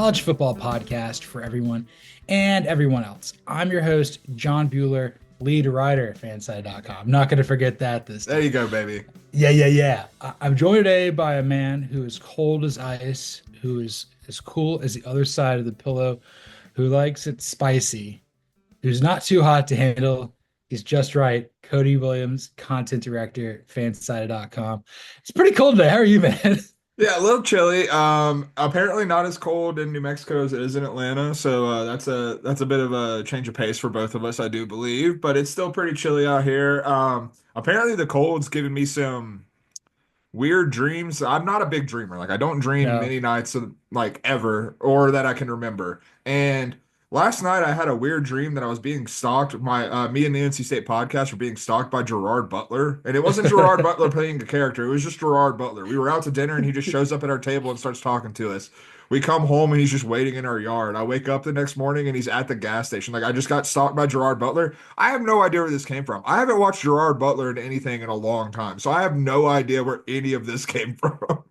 college football podcast for everyone and everyone else. I'm your host, John Buhler, lead writer at fanside.com. Not going to forget that this time. There you go, baby. Yeah. I'm joined today by a man who is cold as ice, who is as cool as the other side of the pillow, who likes it spicy, who's not too hot to handle. He's just right. Cody Williams, content director, fanside.com. It's pretty cold today. How are you, man? Yeah, a little chilly. Apparently not as cold in New Mexico as it is in Atlanta, so that's a bit of a change of pace for both of us, I do believe. But it's still pretty chilly out here. Apparently the cold's giving me some weird dreams. I'm not a big dreamer. Like I don't dream No. many nights like ever, or that I can remember. And last night I had a weird dream that I was being stalked. Me and the NC State podcast were being stalked by Gerard Butler, and it wasn't Gerard Butler playing a character. It was just Gerard Butler. We were out to dinner, and he just shows up at our table and starts talking to us. We come home and he's just waiting in our yard. I wake up the next morning and he's at the gas station. Like I just got stalked by Gerard Butler. I have no idea where this came from. I haven't watched Gerard Butler in anything in a long time, so I have no idea where any of this came from.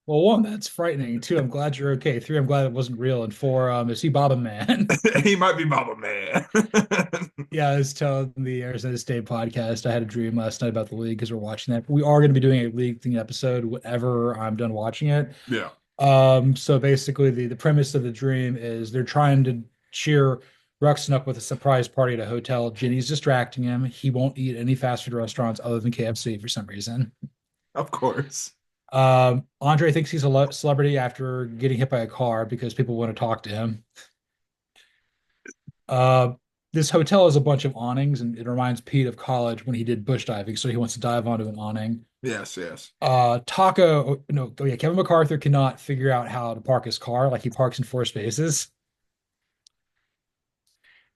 Well, one, that's frightening. Two, I'm glad you're okay. Three, I'm glad it wasn't real. And four, is he Baba Man? He might be Baba Man. Yeah, I was telling the Arizona State podcast. I had a dream last night about the league because we're watching that. We are going to be doing a league thing episode whenever I'm done watching it. Yeah. So basically the premise of the dream is they're trying to cheer Ruxin up with a surprise party at a hotel. Ginny's distracting him. He won't eat any fast food restaurants other than KFC for some reason. Of course. Andre thinks he's a celebrity after getting hit by a car because people want to talk to him. This hotel has a bunch of awnings, and it reminds Pete of college when he did bush diving, so he wants to dive onto an awning. Yes. Kevin MacArthur cannot figure out how to park his car. Like he parks in four spaces.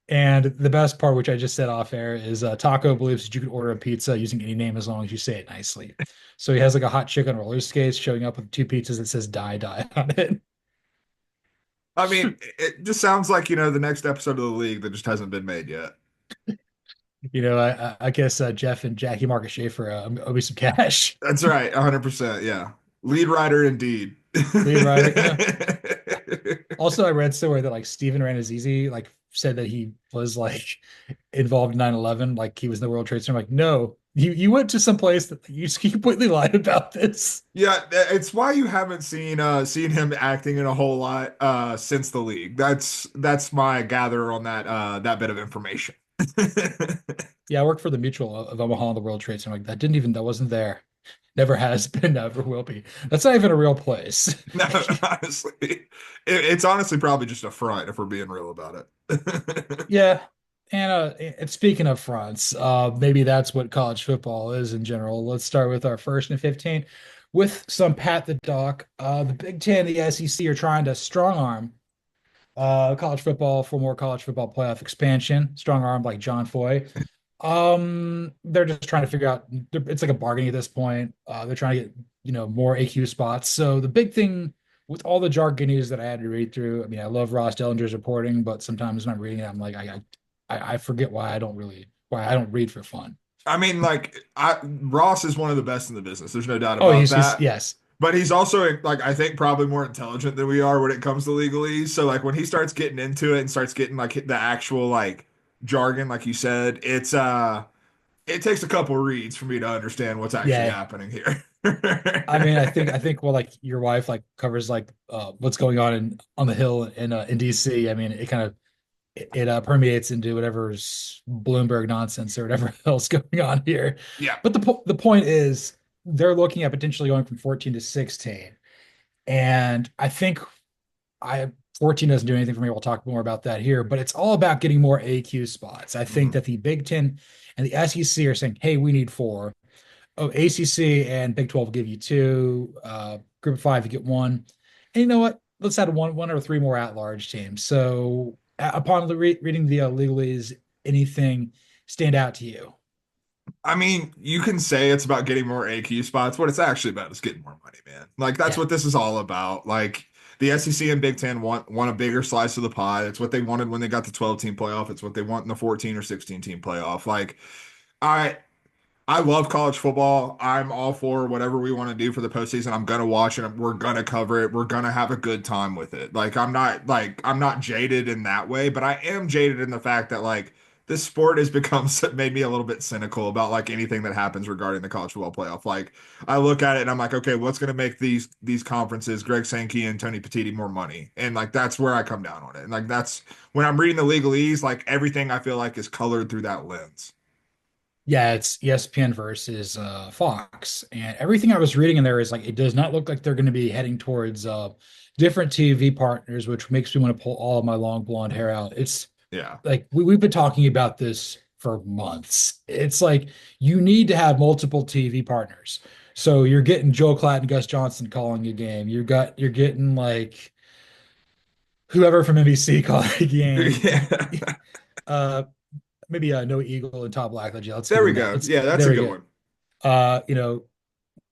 And the best part, which I just said off air, is Taco believes that you can order a pizza using any name as long as you say it nicely. So he has like a hot chick on roller skates showing up with two pizzas that says die on it. I mean, it just sounds like, the next episode of the league that just hasn't been made yet. I guess Jeff and Jackie Marcus Schaefer owe me some cash. That's right. 100%. Yeah. Lead writer indeed. Lead writer. Also, I read somewhere that like Steven Ranazizi like said that he was like involved in 9/11, like he was in the World Trade Center. I'm like, no, you went to some place that you just completely lied about this. Yeah, it's why you haven't seen him acting in a whole lot since the league. That's my gather on that bit of information. Yeah, I worked for the Mutual of Omaha on the World Trade Center. Like that wasn't there. Never has been, never will be. That's not even a real place. No, honestly, it's honestly probably just a front if we're being real about it. Yeah. And speaking of fronts, maybe that's what college football is in general. Let's start with our first and 15 with some Pat the Doc. The Big Ten, the SEC are trying to strong arm college football for more college football playoff expansion. Strong arm like John Foy. They're just trying to figure out. It's like a bargaining at this point. They're trying to get more AQ spots. So the big thing with all the jargon news that I had to read through. I mean, I love Ross Dellinger's reporting, but sometimes when I'm reading it, I'm like, I forget why I don't read for fun. I mean, Ross is one of the best in the business. There's no doubt about that. Yes. But he's also like I think probably more intelligent than we are when it comes to legalese. So like when he starts getting into it and starts getting like the actual like jargon, like you said, it takes a couple reads for me to understand what's actually happening here. I mean, I think well, like your wife like covers like what's going on the Hill in DC. I mean, it kind of it permeates into whatever's Bloomberg nonsense or whatever else going on here. Yeah. But the point is they're looking at potentially going from 14 to 16. And I think 14 doesn't do anything for me. We'll talk more about that here, but it's all about getting more AQ spots. I think that the Big Ten and the SEC are saying, hey, we need 4. Oh, ACC and Big 12 will give you 2. Group of 5, you get 1. And you know what? Let's add one or 3 more at-large teams. So upon reading the legalese, anything stand out to you? I mean, you can say it's about getting more AQ spots. What it's actually about is getting more money, man. Like that's what this is all about. Like the SEC and Big Ten want a bigger slice of the pie. It's what they wanted when they got the 12-team playoff. It's what they want in the 14 or 16-team playoff. Like, I love college football. I'm all for whatever we want to do for the postseason. I'm gonna watch it. We're gonna cover it. We're gonna have a good time with it. I'm not jaded in that way, but I am jaded in the fact that like this sport has become made me a little bit cynical about like anything that happens regarding the college football playoff. Like I look at it and I'm like, okay, what's gonna make these conferences, Greg Sankey and Tony Petitti, more money? And like that's where I come down on it. And like that's when I'm reading the legalese, like everything I feel like is colored through that lens. Yeah, it's ESPN versus Fox, and everything I was reading in there is like it does not look like they're going to be heading towards different TV partners, which makes me want to pull all of my long blonde hair out. It's Yeah. like we've been talking about this for months. It's like you need to have multiple TV partners. So you're getting Joe Klatt and Gus Johnson calling a game. You're getting like whoever from NBC calling a game. Yeah. Uh, maybe No Eagle and Todd Blackledge. Yeah, let's give There we them that. go. Let's Yeah, that's there a we good go. one. You know,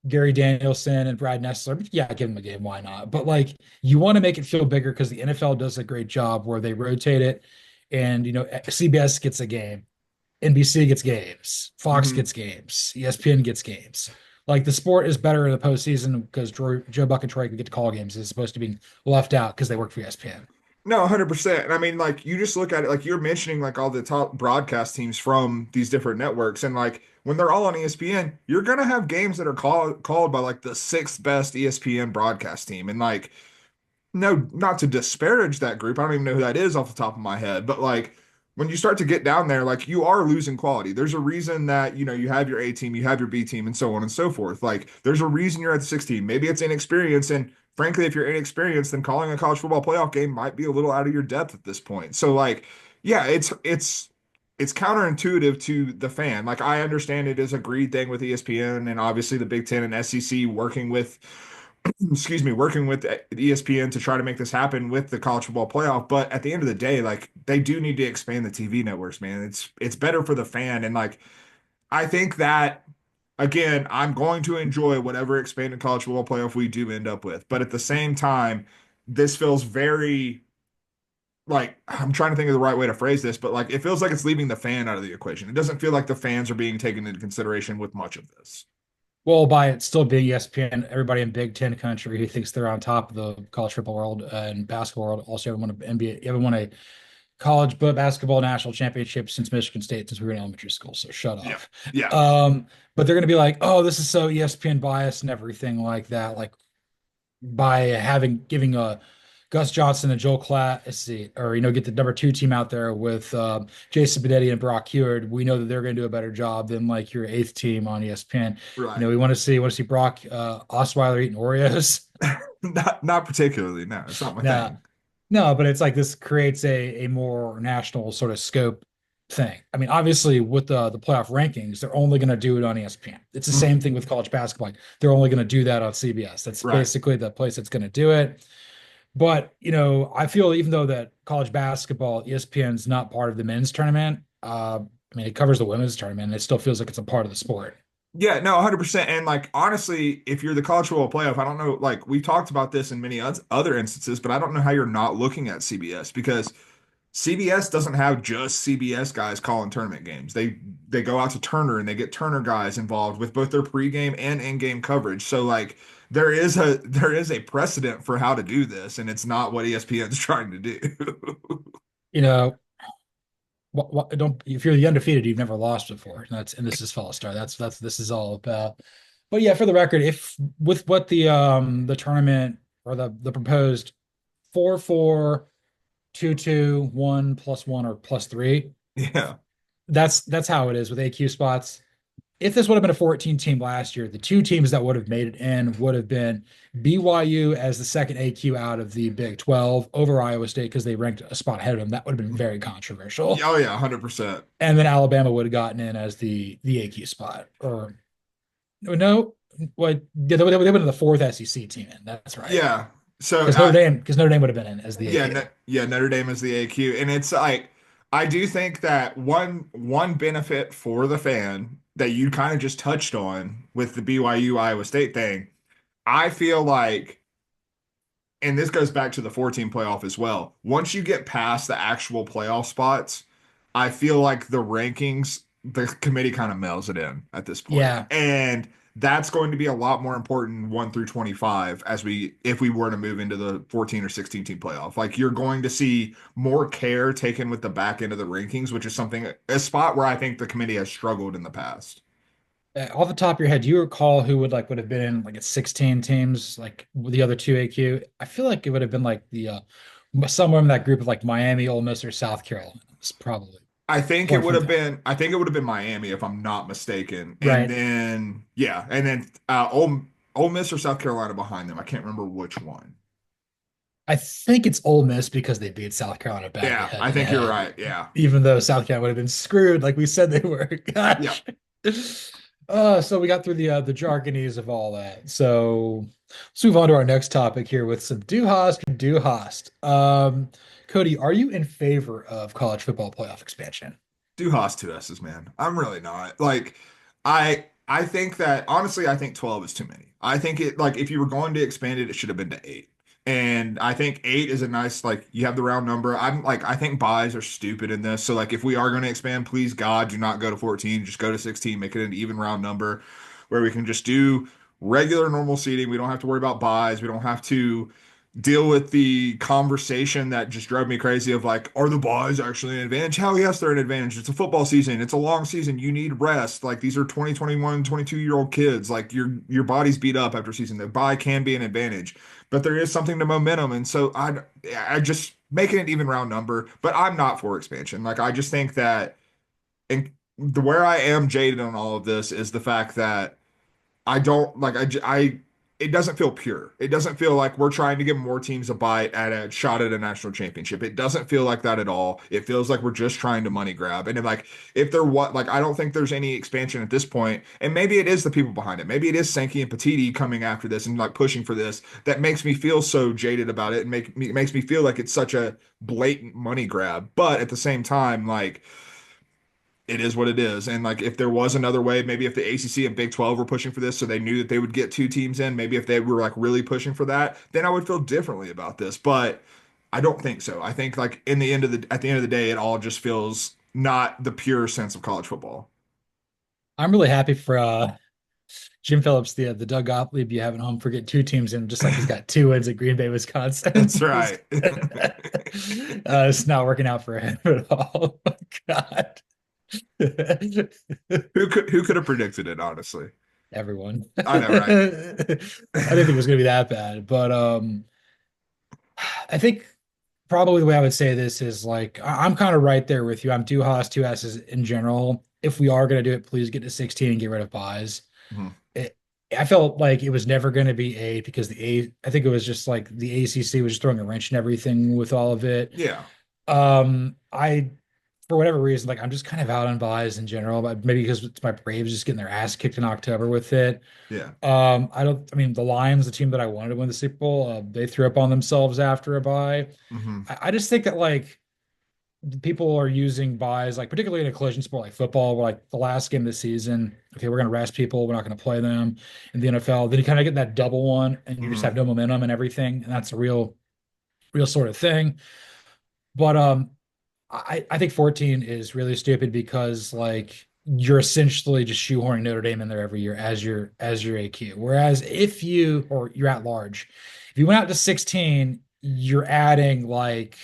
Gary Danielson and Brad Nessler. Yeah, give them a game. Why not? But like, you want to make it feel bigger because the NFL does a great job where they rotate it, and CBS gets a game, NBC gets games, Fox Hmm. gets games, ESPN gets games. Like the sport is better in the postseason because Joe Buck and Troy can get to call games as opposed to being left out because they work for ESPN. No, 100%. And I mean, like, you just look at it, like, you're mentioning, like, all the top broadcast teams from these different networks. And, like, when they're all on ESPN, you're going to have games that are called by, like, the sixth best ESPN broadcast team. And, like, no, not to disparage that group. I don't even know who that is off the top of my head. But like when you start to get down there, like you are losing quality. There's a reason that, you have your A team, you have your B team, and so on and so forth. Like there's a reason you're at the 16. Maybe it's inexperience. And frankly, if you're inexperienced, then calling a college football playoff game might be a little out of your depth at this point. So like, yeah, it's counterintuitive to the fan. Like I understand it is a greed thing with ESPN and obviously the Big Ten and SEC working with excuse me, working with ESPN to try to make this happen with the college football playoff. But at the end of the day, like they do need to expand the TV networks, man. It's better for the fan. And like I think that again, I'm going to enjoy whatever expanded college football playoff we do end up with. But at the same time, this feels very like I'm trying to think of the right way to phrase this, but like it feels like it's leaving the fan out of the equation. It doesn't feel like the fans are being taken into consideration with much of this. Well, by it still being ESPN, everybody in Big Ten country who thinks they're on top of the college football world and basketball world also haven't won a NBA, haven't won a college basketball national championship since Michigan State since we were in elementary school. So shut Yeah. off. Yeah. But they're gonna be like, oh, this is so ESPN biased and everything like that. Like by having giving a Gus Johnson and Joel Klatt a seat, or get the number two team out there with Jason Benetti and Brock Heward, we know that they're going to do a better job than like your eighth team on ESPN. Right. We want to see Brock Osweiler eating Oreos. Not particularly. No, it's not my No, thing. no, but it's like this creates a more national sort of scope thing. I mean, obviously with the playoff rankings, they're only going to do it on ESPN. It's the same Mhm. thing with college basketball. Like, they're only going to do that on CBS. That's Right. basically the place that's going to do it. But, I feel even though that college basketball, ESPN's not part of the men's tournament, I mean, it covers the women's tournament, and it still feels like it's a part of the sport. Yeah, no, 100%. And like honestly, if you're the college football playoff, I don't know, like we've talked about this in many other instances, but I don't know how you're not looking at CBS because CBS doesn't have just CBS guys calling tournament games. They go out to Turner and they get Turner guys involved with both their pregame and in-game coverage. So like there is a precedent for how to do this, and it's not what ESPN's trying to do. You know, don't if you're the undefeated, you've never lost before. And this is Fall Star. That's this is all about. But yeah, for the record, if with what the tournament or the proposed 4-4, 2-2, 1+1 or +3, Yeah. that's how it is with AQ spots. If this would have been a 14 team last year, the two teams that would have made it in would have been BYU as the second AQ out of the Big 12 over Iowa State because they ranked a spot ahead of them. That would have been very controversial. Oh yeah, 100%. And then Alabama would have gotten in as the AQ spot. Or no, what they would have been the fourth SEC team in. That's right. Yeah. So Because Notre Dame would have been in as the yeah, AQ. yeah, Notre Dame is the AQ, and it's like I do think that one benefit for the fan that you kind of just touched on with the BYU Iowa State thing, I feel like, and this goes back to the 14 playoff as well. Once you get past the actual playoff spots, I feel like the rankings the committee kind of mails it in at this point. Yeah. And that's going to be a lot more important 1 through 25 as we if we were to move into the 14 or 16 team playoff. Like you're going to see more care taken with the back end of the rankings, which is something a spot where I think the committee has struggled in the past. Off the top of your head, do you recall who would have been in like it's 16 teams, like the other two AQ? I feel like it would have been like the somewhere in that group of like Miami, Ole Miss, or South Carolina. It's probably or from that. I think it would have been Miami if I'm not mistaken. And Right. then yeah, and then Ole Miss or South Carolina behind them. I can't remember which one. I think it's Ole Miss because they beat South Carolina badly Yeah, head I to think you're head, right. Yeah. even though South Carolina would have been screwed, like we said they were. Yeah. Gosh. So we got through the jargonese of all that. So let's move on to our next topic here with some do Hast or do Hast. Cody, are you in favor of college football playoff expansion? Do Haas to S's, man. I'm really not. Like, I think that honestly, I think 12 is too many. I think it like if you were going to expand it, it should have been to eight. And I think eight is a nice like you have the round number. I'm like I think buys are stupid in this. So like if we are going to expand, please God, do not go to 14. Just go to 16. Make it an even round number where we can just do regular normal seating. We don't have to worry about buys. We don't have to deal with the conversation that just drove me crazy of like, are the boys actually an advantage? Hell yes, they're an advantage. It's a football season. It's a long season. You need rest. Like these are 20, 21, 22-year-old kids. Like your body's beat up after season. The bye can be an advantage, but there is something to momentum. And so I just making it even round number, but I'm not for expansion. Like I just think that and the where I am jaded on all of this is the fact that I don't like I it doesn't feel pure. It doesn't feel like we're trying to give more teams a bite at a shot at a national championship. It doesn't feel like that at all. It feels like we're just trying to money grab. And like if there what like I don't think there's any expansion at this point. And maybe it is the people behind it. Maybe it is Sankey and Petitti coming after this and like pushing for this that makes me feel so jaded about it and makes me feel like it's such a blatant money grab. But at the same time, like it is what it is. And like if there was another way, maybe if the ACC and Big 12 were pushing for this so they knew that they would get two teams in, maybe if they were like really pushing for that, then I would feel differently about this. But I don't think so. I think like in the end of the at the end of the day, it all just feels not the pure sense of college football. I'm really happy for Jim Phillips, the Doug Gottlieb you have at home for getting two teams in, just like he's got two wins at Green Bay, Wisconsin. That's right. It's not working out for him at all. Oh, God. Who could have predicted it, honestly? Everyone. I know, right? I didn't think it was going to be that bad, but I think probably the way I would say this is like I'm kind of right there with you. I'm two Haas, two S's in general. If we are going to do it, please get to 16 and get rid of buys. Mhm. I felt like it was never going to be eight because I think it was just like the ACC was just throwing a wrench in everything with all of it. Yeah. I for whatever reason, like I'm just kind of out on buys in general, but maybe because it's my Braves just getting their ass kicked in October with it. Yeah. I mean, the Lions, the team that I wanted to win the Super Bowl, they threw up on themselves after a bye. Hmm. I just think that like people are using buys, like particularly in a collision sport like football, where like the last game of the season, okay, we're going to rest people, we're not going to play them. In the NFL, then you kind of get that double one, and you just have Hmm. no momentum and everything, and that's a real sort of thing. But I think 14 is really stupid because like you're essentially just shoehorning Notre Dame in there every year as your AQ. Whereas if you or you're at large, if you went out to 16, you're adding like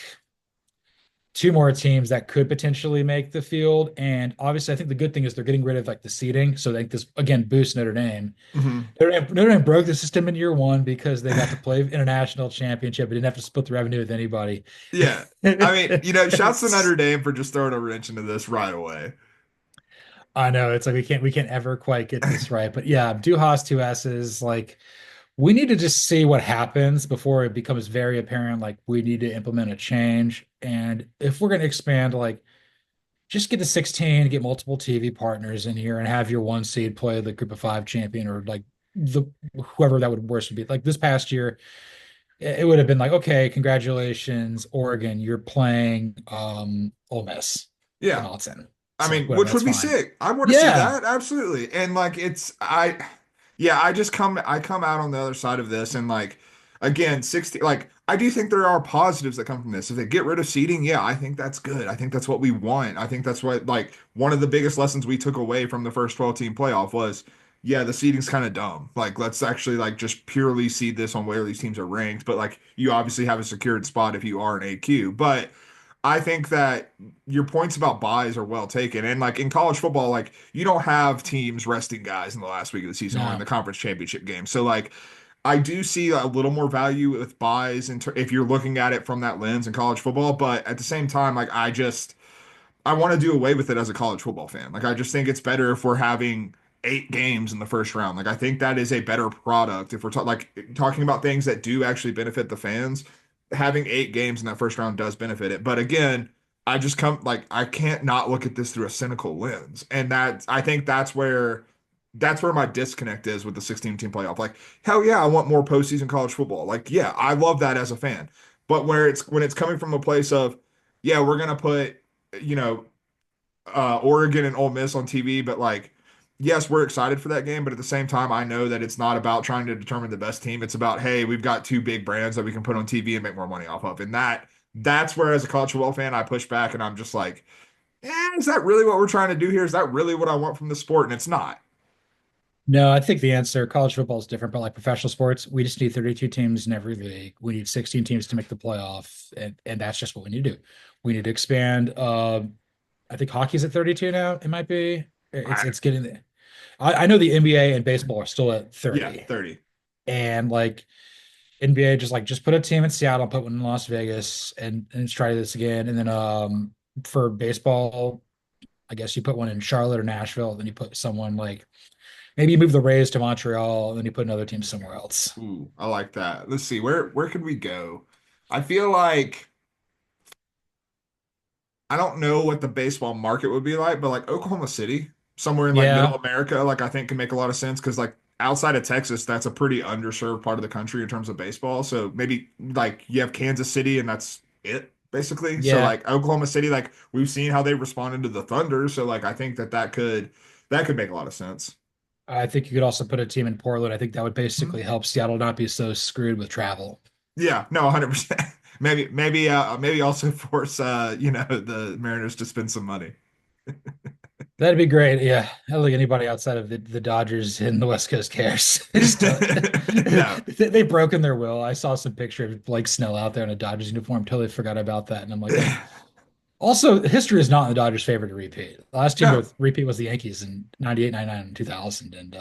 two more teams that could potentially make the field. And obviously, I think the good thing is they're getting rid of like the seeding. So I think this again boosts Notre Dame. Hmm. Notre Dame broke the system in year one because they got to play international championship. But didn't have to split the revenue with anybody. Yeah. I mean, shouts to Notre Dame for just throwing a wrench into this right away. I know it's like we can't ever quite get this right. But yeah, do Haas two S's. Like we need to just see what happens before it becomes very apparent. Like we need to implement a change. And if we're going to expand, like just get to 16, get multiple TV partners in here and have your one seed play the group of five champion or like the whoever that would worse would be. Like this past year, it would have been like, okay, congratulations, Oregon, you're playing Ole Miss in Yeah. Alton. I It's like mean, whatever, which that's would be fine. sick. I want to see Yeah. that. Absolutely. And like I yeah, I come out on the other side of this and like again, 60 like I do think there are positives that come from this. If they get rid of seeding, yeah, I think that's good. I think that's what we want. I think that's what, like, one of the biggest lessons we took away from the first 12 team playoff was, yeah, the seeding's kind of dumb. Like, let's actually like just purely seed this on where these teams are ranked. But like, you obviously have a secured spot if you are an AQ. But I think that your points about buys are well taken. And like in college football, like you don't have teams resting guys in the last week of the season or in No. the conference championship game. So like I do see a little more value with buys if you're looking at it from that lens in college football, but at the same time, like I want to do away with it as a college football fan. Like I just think it's better if we're having 8 games in the first round. Like I think that is a better product if we're talking about things that do actually benefit the fans. Having 8 games in that first round does benefit it, but again, I can't not look at this through a cynical lens, and I think that's where my disconnect is with the 16 team playoff. Like, hell yeah, I want more postseason college football. Like, yeah, I love that as a fan. But when it's coming from a place of, yeah, we're gonna put, you know, Oregon and Ole Miss on TV, but like, yes, we're excited for that game, but at the same time, I know that it's not about trying to determine the best team. It's about, hey, we've got 2 big brands that we can put on TV and make more money off of. And that's where as a college football fan, I push back and I'm just like, is that really what we're trying to do here? Is that really what I want from the sport? And it's not. No, I think the answer, college football is different, but like professional sports, we just need 32 teams in every league. We need 16 teams to make the playoff, and that's just what we need to do. We need to expand. I think hockey's at 32 now. It might be. It's I, it's getting there. I know the NBA and baseball are still at yeah, 30. 30. And like NBA just put a team in Seattle, put one in Las Vegas, and let's try this again. And then for baseball, I guess you put one in Charlotte or Nashville, then you put someone like maybe you move the Rays to Montreal, and then you put another team somewhere else. Ooh, I like that. Let's see, where could we go? I feel like I don't know what the baseball market would be like, but like Oklahoma City, somewhere in like middle Yeah, America, like I think can make a lot of sense because like outside of Texas, that's a pretty underserved part of the country in terms of baseball. So maybe like you have Kansas City and that's it basically. So yeah. like Oklahoma City, like we've seen how they responded to the Thunder. So like I think that could make a lot of sense. I think you could also put a team in Portland. I think that would Mhm. basically help Seattle not be so screwed with travel. Yeah, no, 100%. Maybe also force the Mariners to spend some money. That'd be great. Yeah. I don't think anybody outside of the Dodgers and the West Coast cares. They just don't. No. They've broken their will. I saw some picture of Blake Snell out there in a Dodgers uniform. Totally forgot about that. And I'm like, also, history is not in the Dodgers' favor to repeat. The last team No. to repeat was the Yankees in 98, 99, and 2000. And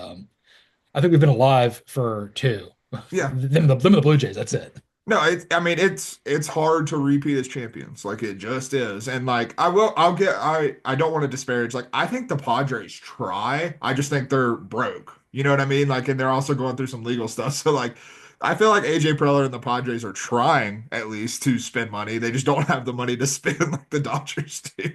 I think we've been alive for two. Yeah. Them and the Blue Jays. That's it. No, I mean it's hard to repeat as champions. Like it just is. And like I don't want to disparage. Like I think the Padres try. I just think they're broke. You know what I mean? Like and they're also going through some legal stuff. So like I feel like AJ Preller and the Padres are trying at least to spend money. They just don't have the money to spend like the Dodgers do.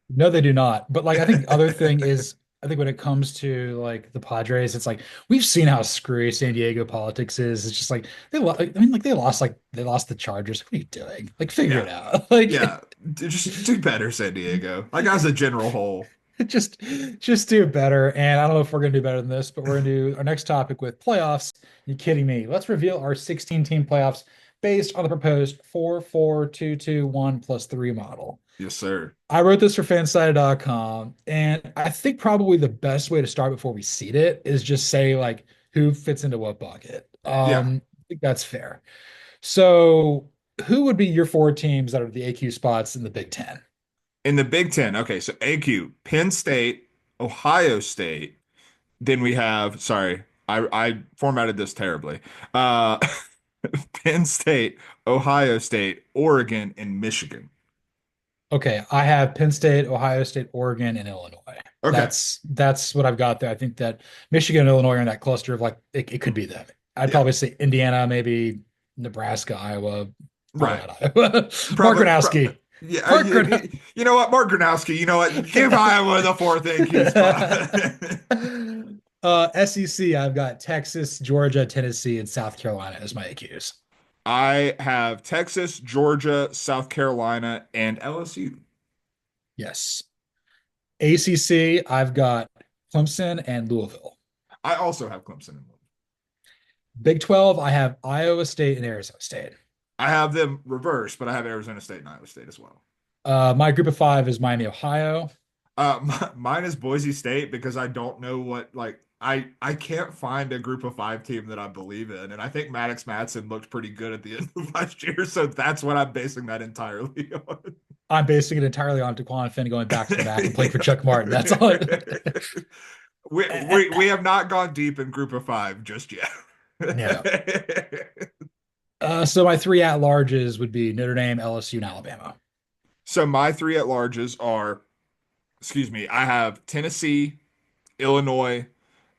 No, they do not. But like, I think the other thing is, I think when it comes to like the Padres, it's like we've seen how screwy San Diego politics is. It's just like I mean, like they lost the Chargers. What are you doing? Like, figure Yeah. it out. Like, Yeah. Just do better, San Diego. Like as a general whole. just just do better. And I don't know if we're gonna do better than this, but we're gonna do our next topic with playoffs. You kidding me? Let's reveal our 16 team playoffs based on the proposed 4-4-2-2-1 plus 3 model. Yes, sir. I wrote this for fansided.com, and I think probably the best way to start before we seed it is just say like who fits into what bucket. Yeah. I think that's fair. So, who would be your 4 teams that are the AQ spots in the Big Ten? In the Big Ten, okay, so AQ, Penn State, Ohio State. Then we have, sorry, I formatted this terribly. Uh, Penn State, Ohio State, Oregon, and Michigan. Okay, I have Penn State, Ohio State, Oregon, and Illinois. Okay. That's what I've got there. I think that Michigan and Illinois are in that cluster of like it could be them. I'd Yeah. probably say Indiana, maybe Nebraska, Iowa, probably Right. not Iowa. Mark Probably. Gronowski. Yeah. Mark Gronowski. You know what, Mark Gronowski, you know what? Give Iowa the fourth AQ spot. SEC, I've got Texas, Georgia, Tennessee, and South Carolina as my AQs. I have Texas, Georgia, South Carolina, and LSU. Yes. ACC, I've got Clemson and Louisville. I also have Clemson and Big 12, I have Iowa State and Arizona State. I have them reversed, but I have Arizona State and Iowa State as well. My group of five is Miami, Ohio. Mine is Boise State because I don't know what like I can't find a group of five team that I believe in, and I think Maddox Matson looked pretty good at the end of last year, so that's what I'm basing that entirely on. I'm basing it entirely on Taquan Finn going back to the back and playing for Chuck Martin. That's all. We have not gone deep in group of five just yet. Yeah. So my three at larges would be Notre Dame, LSU, and Alabama. So my three at larges are, excuse me, I have Tennessee, Illinois,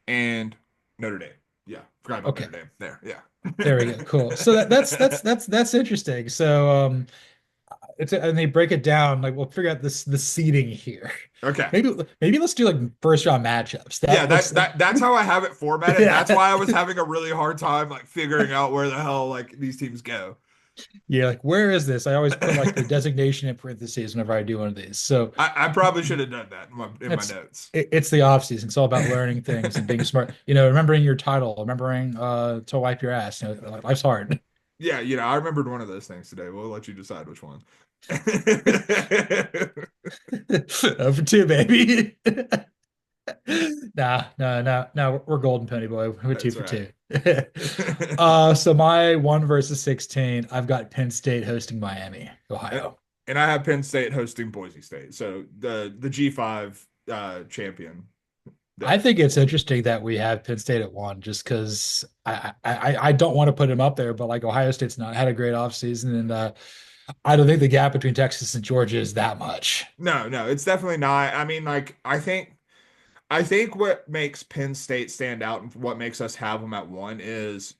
and Notre Dame. Yeah, forgot about Okay, Notre Dame. There, yeah. there we go. Cool. So that's interesting. So it's and they break it down like we'll figure out the seeding here. Okay. Maybe let's do like first round matchups. Yeah, That looks that's how I have it formatted. yeah. That's why I was having a really hard time like figuring out where the hell like these teams go. Yeah, like where is this? I always put like the designation in parentheses whenever I do one of these. So I probably should have done that in my notes. it's the off season. It's all about learning things and being smart. Remembering your title, remembering to wipe your ass. Life's hard. Yeah, I remembered one of those things today. We'll let you decide which one. Over two, baby. Nah, no, no, no. We're golden, Penny boy. We're two That's for right. two. So my 1 versus 16, I've got Penn State hosting Miami, And, Ohio. and I have Penn State hosting Boise State. So the G5 champion I there. think it's interesting that we have Penn State at one, just because I don't want to put him up there, but like Ohio State's not had a great offseason, and I don't think the gap between Texas and Georgia is that much. No, no, it's definitely not. I mean, like I think what makes Penn State stand out and what makes us have them at one is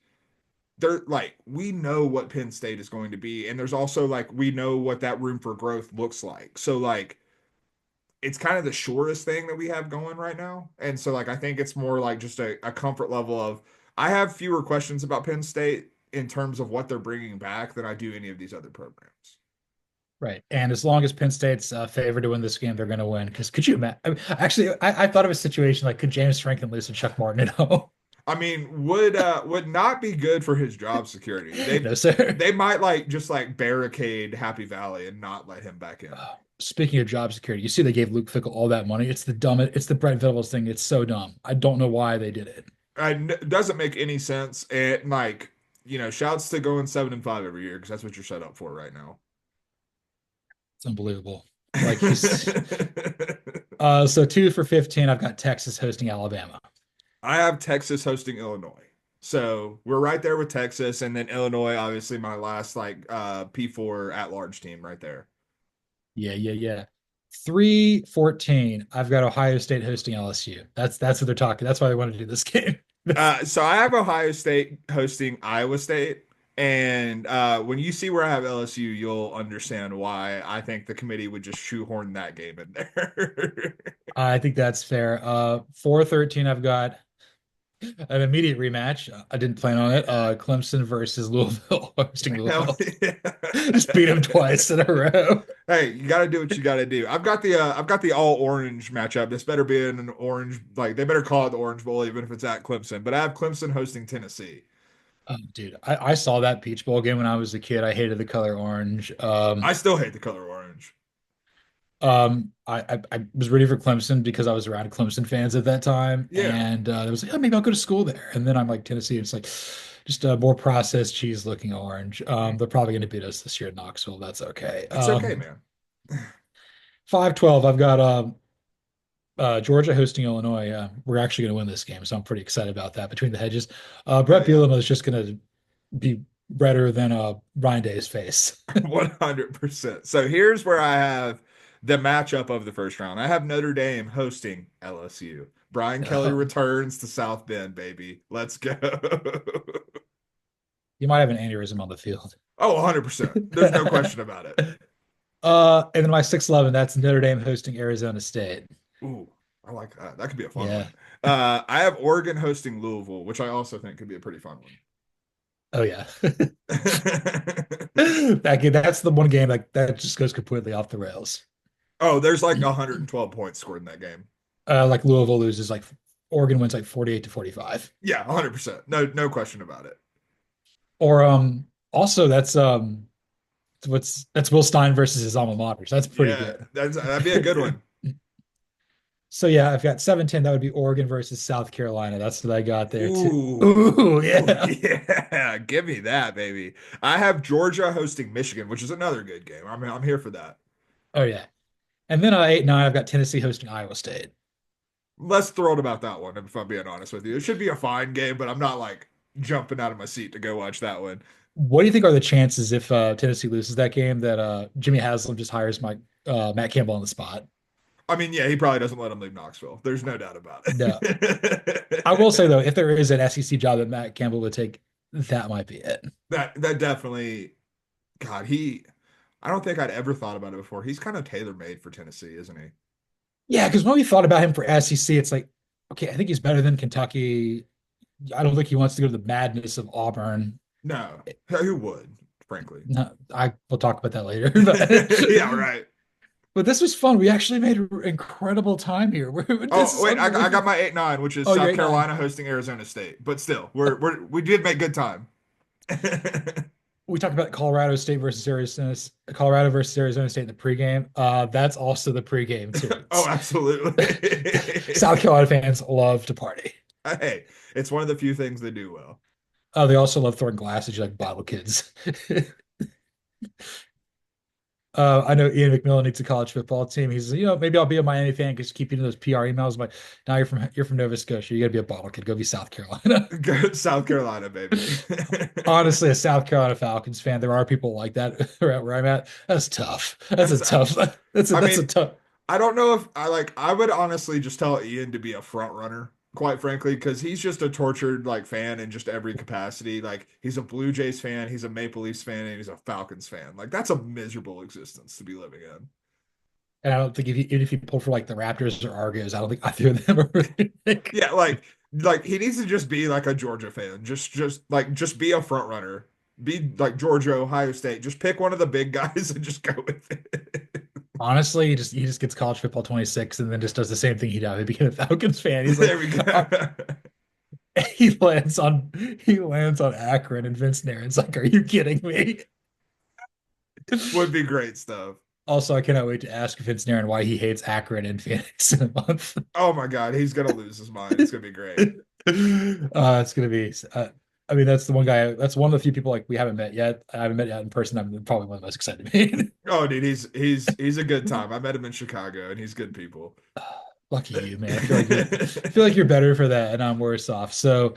they're like we know what Penn State is going to be, and there's also like we know what that room for growth looks like. So like it's kind of the surest thing that we have going right now. And so like I think it's more like just a comfort level of I have fewer questions about Penn State in terms of what they're bringing back than I do any of these other programs. Right. And as long as Penn State's favored to win this game, they're going to win. Because could you imagine? Actually, I thought of a situation like could James Franklin lose to Chuck Martin at home? I mean, would not be good for his job security. They No, sir. they might like just like barricade Happy Valley and not let him back in. Speaking of job security, you see they gave Luke Fickle all that money. It's the dumbest. It's the Brent Venables thing. It's so dumb. I don't know why they did it. It doesn't make any sense. And like, shouts to going 7-5 every year because that's what you're set up for right now. It's unbelievable. Like he's so 2 for 15. I've got Texas hosting Alabama. I have Texas hosting Illinois. So we're right there with Texas, and then Illinois, obviously my last like P4 at large team right there. Yeah, yeah, yeah. 3-14. I've got Ohio State hosting LSU. That's what they're talking. That's why they want to do this game. So I have Ohio State hosting Iowa State. And when you see where I have LSU, you'll understand why I think the committee would just shoehorn that game in there. I think that's fair. 4-13. I've got an immediate rematch. I didn't plan on it. Clemson versus Louisville, hosting Hell Louisville. yeah. Just beat them twice in a row. Hey, you got to do what you got to do. I've got the all orange matchup. This better be in an orange, like they better call it the Orange Bowl, even if it's at Clemson. But I have Clemson hosting Tennessee. Dude, I saw that Peach Bowl game when I was a kid. I hated the color orange. I still hate the color orange. I was rooting for Clemson because I was around Clemson fans at that time, Yeah. and it was like, oh, maybe I'll go to school there. And then I'm like Tennessee. It's like just a more processed cheese looking orange. They're probably going to beat us this year in Knoxville. That's okay. That's okay, man. 5-12. I've got Georgia hosting Illinois. We're actually going to win this game, so I'm pretty excited about that. Between the hedges, Oh, Brett yeah. Bielema is just going to be redder than Ryan Day's face. 100%. So here's where I have the matchup of the first round. I have Notre Dame hosting LSU. Brian Kelly returns to South Bend, baby. Let's go. You might have an aneurysm on the field. Oh, 100%. There's no question about it. And then my 6-11, that's Notre Dame hosting Arizona State. Ooh, I like that. That could be a fun Yeah. one. I have Oregon hosting Louisville, which I also think could be a pretty fun one. Oh yeah. That's the one game that just goes completely off the rails. Oh, there's like 112 points scored in that game. Like Louisville loses like Oregon wins like 48-45. Yeah, 100%. No question about it. Or Also, that's Will Stein versus his alma mater. So that's pretty Yeah, good. that'd be a good one. So yeah, I've got 7-10. That would be Oregon versus South Carolina. That's what I got there too. Ooh, Ooh, yeah. yeah, give me that, baby. I have Georgia hosting Michigan, which is another good game. I'm here for that. Oh yeah. And then 8-9, I've got Tennessee hosting Iowa State. Less thrilled about that one, if I'm being honest with you. It should be a fine game, but I'm not like jumping out of my seat to go watch that one. What do you think are the chances if Tennessee loses that game that Jimmy Haslam just hires Matt Campbell on the spot? I mean, yeah, he probably doesn't let him leave Knoxville. There's no doubt about No. I will it. say though, if there is an SEC job that Matt Campbell would take, that might be it. That definitely, God, I don't think I'd ever thought about it before. He's kind of tailor-made for Tennessee, isn't he? Yeah, because when we thought about him for SEC, it's like, okay, I think he's better than Kentucky. I don't think he wants to go to the madness of Auburn. No, who would, frankly? No, I will talk about that later. Yeah, right. But this was fun. We actually made incredible time here. This Oh, is wait, I unbelievable. got my 8-9, which is Oh, you're South 8-9. Carolina hosting Arizona State. But still, we did make good time. We talked about Colorado versus Arizona State in the pregame. That's also the pregame too. Oh, absolutely. South Carolina fans love to party. Hey, it's one of the few things they do well. Oh, they also love throwing glasses like Bible kids. I know Ian McMillan needs a college football team. He's, maybe I'll be a Miami fan because keep getting those PR emails. I'm like, now you're from Nova Scotia. You got to be a bottle kid. Go be South Carolina. Good South Carolina, baby. Honestly, a South Carolina Falcons fan, there are people like that where I'm at. That's tough. That's a That's, tough. I That's a mean, tough. I don't know if I would honestly just tell Ian to be a front runner, quite frankly, because he's just a tortured like fan in just every capacity. Like he's a Blue Jays fan, he's a Maple Leafs fan, and he's a Falcons fan. Like that's a miserable existence to be living in. And I don't think even if you pull for like the Raptors or Argos, I don't think either of them are really big. Yeah, like he needs to just be like a Georgia fan. Just be a front runner. Be like Georgia, Ohio State. Just pick one of the big guys and just go with it. Honestly, he just gets college football 26 and then just does the same thing he did. He became a Falcons fan. He's like, There we go. he lands on Akron and Vince Nairn's like, are you kidding me? Would be great stuff. Also, I cannot wait to ask Vince Nairn why he hates Akron and Phoenix in a month. Oh my God, he's gonna lose his mind. It's gonna be great. It's gonna be. I mean, that's the one guy. That's one of the few people like we haven't met yet. I haven't met yet in person. I'm probably one of the most excited to meet. Oh, dude, he's a good time. I met him in Chicago, and he's good people. Lucky you, man. I feel like you're better for that, and I'm worse off. So,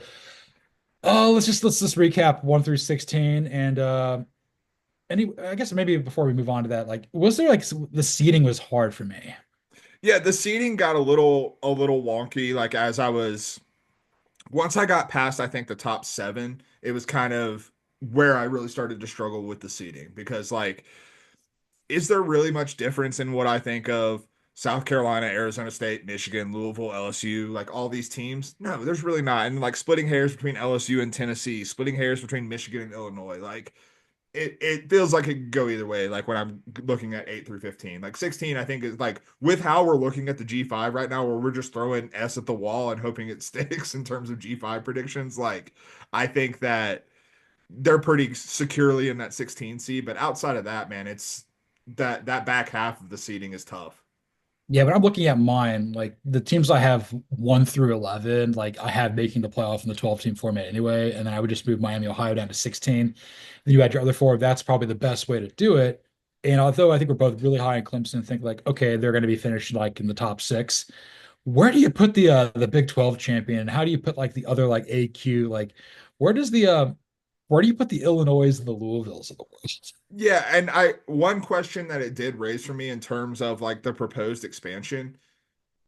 let's just recap 1 through 16, and I guess maybe before we move on to that, like, was there like the seating was hard for me. Yeah, the seating got a little wonky. Like as I was once I got past, I think the top seven, it was kind of where I really started to struggle with the seating because like is there really much difference in what I think of South Carolina, Arizona State, Michigan, Louisville, LSU, like all these teams? No, there's really not. And like splitting hairs between LSU and Tennessee, splitting hairs between Michigan and Illinois, like it feels like it could go either way. Like when I'm looking at 8 through 15, like 16, I think is like with how we're looking at the G5 right now, where we're just throwing S at the wall and hoping it sticks in terms of G5 predictions. Like I think that they're pretty securely in that 16 seed, but outside of that, man, it's that back half of the seeding is tough. Yeah, but I'm looking at mine, like the teams I have 1 through 11, like I have making the playoff in the 12-team format anyway, and then I would just move Miami, Ohio down to 16. Then you add your other four. That's probably the best way to do it. And although I think we're both really high in Clemson, think like, okay, they're going to be finished like in the top six. Where do you put the Big 12 champion? How do you put like the other like AQ? Like, where does the where do you put the Illinois and the Louisvilles of the world? Yeah, and I one question that it did raise for me in terms of like the proposed expansion.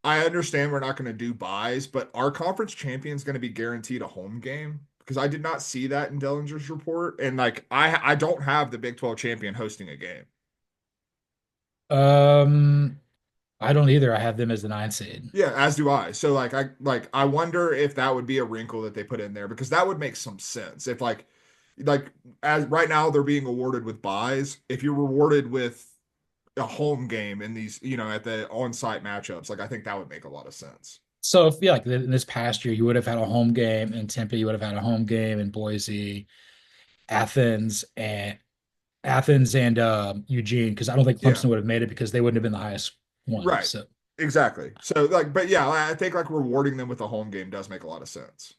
I understand we're not going to do buys, but our conference champion's going to be guaranteed a home game because I did not see that in Dellinger's report, and like I don't have the Big 12 champion hosting a game. Um, I don't either. I have them as the 9 seed. Yeah, as do I. So I wonder if that would be a wrinkle that they put in there because that would make some sense. If like as right now they're being awarded with buys, if you're rewarded with a home game in these, at the on-site matchups, like I think that would make a lot of sense. So if yeah, like in this past year, you would have had a home game in Tempe, you would have had a home game in Boise. Athens and Eugene, because I don't think Yeah, Clemson would have made it because they wouldn't have been the highest one. right. So Exactly. So like, but yeah, I think like rewarding them with a home game does make a lot of sense.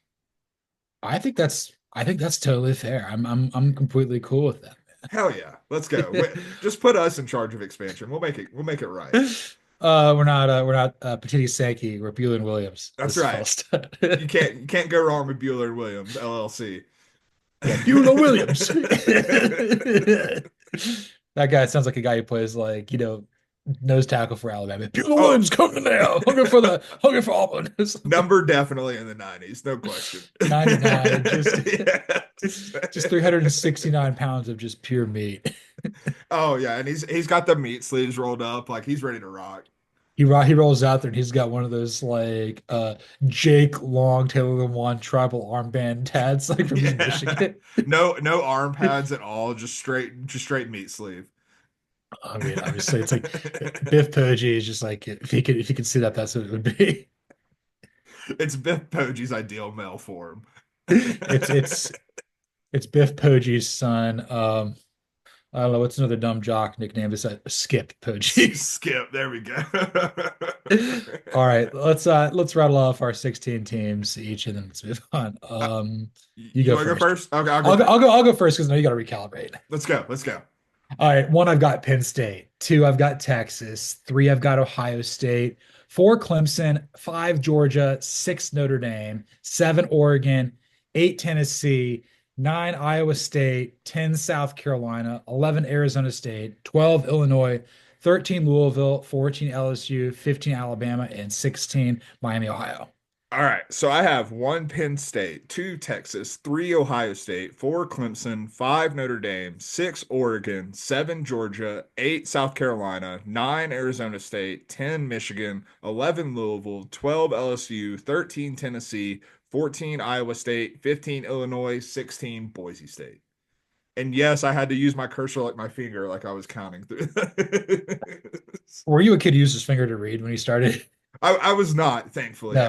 I think that's totally fair. I'm completely cool with that. Hell yeah. Let's go. Just put us in charge of expansion. We'll make it right. We're not Petitti Sankey, we're Buhler and Williams. That's This is right. false. You can't go wrong with Bueller and Williams, LLC. Yeah, Buhler Williams. That guy sounds like a guy who plays like, nose tackle for Alabama. Buhler Oh, Williams coming now. Hungry for Auburn. number definitely in the 90s, no question. 99, just Yes. just 369 pounds of just pure meat. Oh yeah, and he's got the meat sleeves rolled up, like he's ready to rock. He rolls out there and he's got one of those like Jake Long Taylor One tribal armband tats like from Yeah. Michigan. No arm pads at all, just straight meat sleeve. I mean, obviously, it's like Biff Poggi is just like if he could see that, that's what it would be. It's Biff Poggi's ideal male form. It's it's it's Biff Poggi's son. I don't know what's another dumb jock nickname. Is that Skip Poggi? Skip, there we go. All right, let's rattle off our 16 teams each, and then let's move on. You You go want to go first. first? Okay, I'll go I'll go. first. I'll go first because now you got to recalibrate. Let's go. Let's go. All right, one I've got Penn State, two I've got Texas, three I've got Ohio State, four Clemson, five Georgia, six Notre Dame, seven Oregon, eight Tennessee, nine Iowa State, 10 South Carolina, 11 Arizona State, 12 Illinois, 13 Louisville, 14 LSU, 15 Alabama, and 16 Miami, Ohio. All right. So I have one Penn State, two Texas, three Ohio State, four Clemson, five Notre Dame, six Oregon, seven Georgia, eight South Carolina, nine Arizona State, 10 Michigan, 11 Louisville, 12 LSU, 13 Tennessee, 14 Iowa State, 15 Illinois, 16 Boise State. And yes, I had to use my cursor like my finger, like I was counting through. Were you a kid who used his finger to read when he started? I was not, thankfully. No.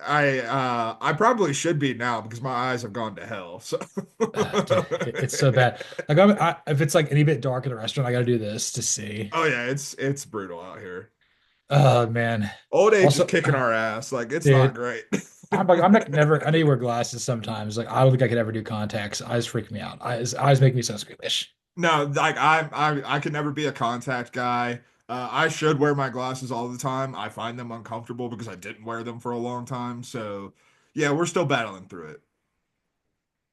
I probably should be now because my eyes have gone to hell. So Dude, it's so bad. Like if it's like any bit dark in the restaurant, I got to do this to see. oh yeah, it's brutal out here. Oh man. Old age is Also, kicking our ass. Like it's not dude, great. I'm not never. I need to wear glasses sometimes. Like I don't think I could ever do contacts. Eyes freak me out. Eyes make me so squeamish. No, like I could never be a contact guy. I should wear my glasses all the time. I find them uncomfortable because I didn't wear them for a long time. So yeah, we're still battling through it.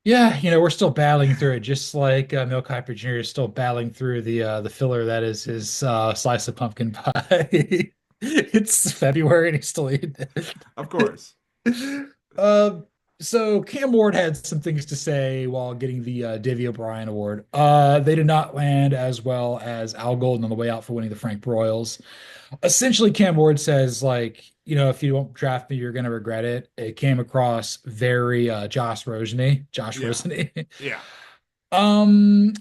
Yeah, we're still battling through it, just like Mil Kiper Jr. is still battling through the filler that is his slice of pumpkin pie. It's February and he's still eating it. Of course. Um, so Cam Ward had some things to say while getting the Davy O'Brien Award. They did not land as well as Al Golden on the way out for winning the Frank Broyles. Essentially, Cam Ward says, like, if you don't draft me, you're gonna regret it. It came across very Josh Yeah. Roseny. Yeah. Um,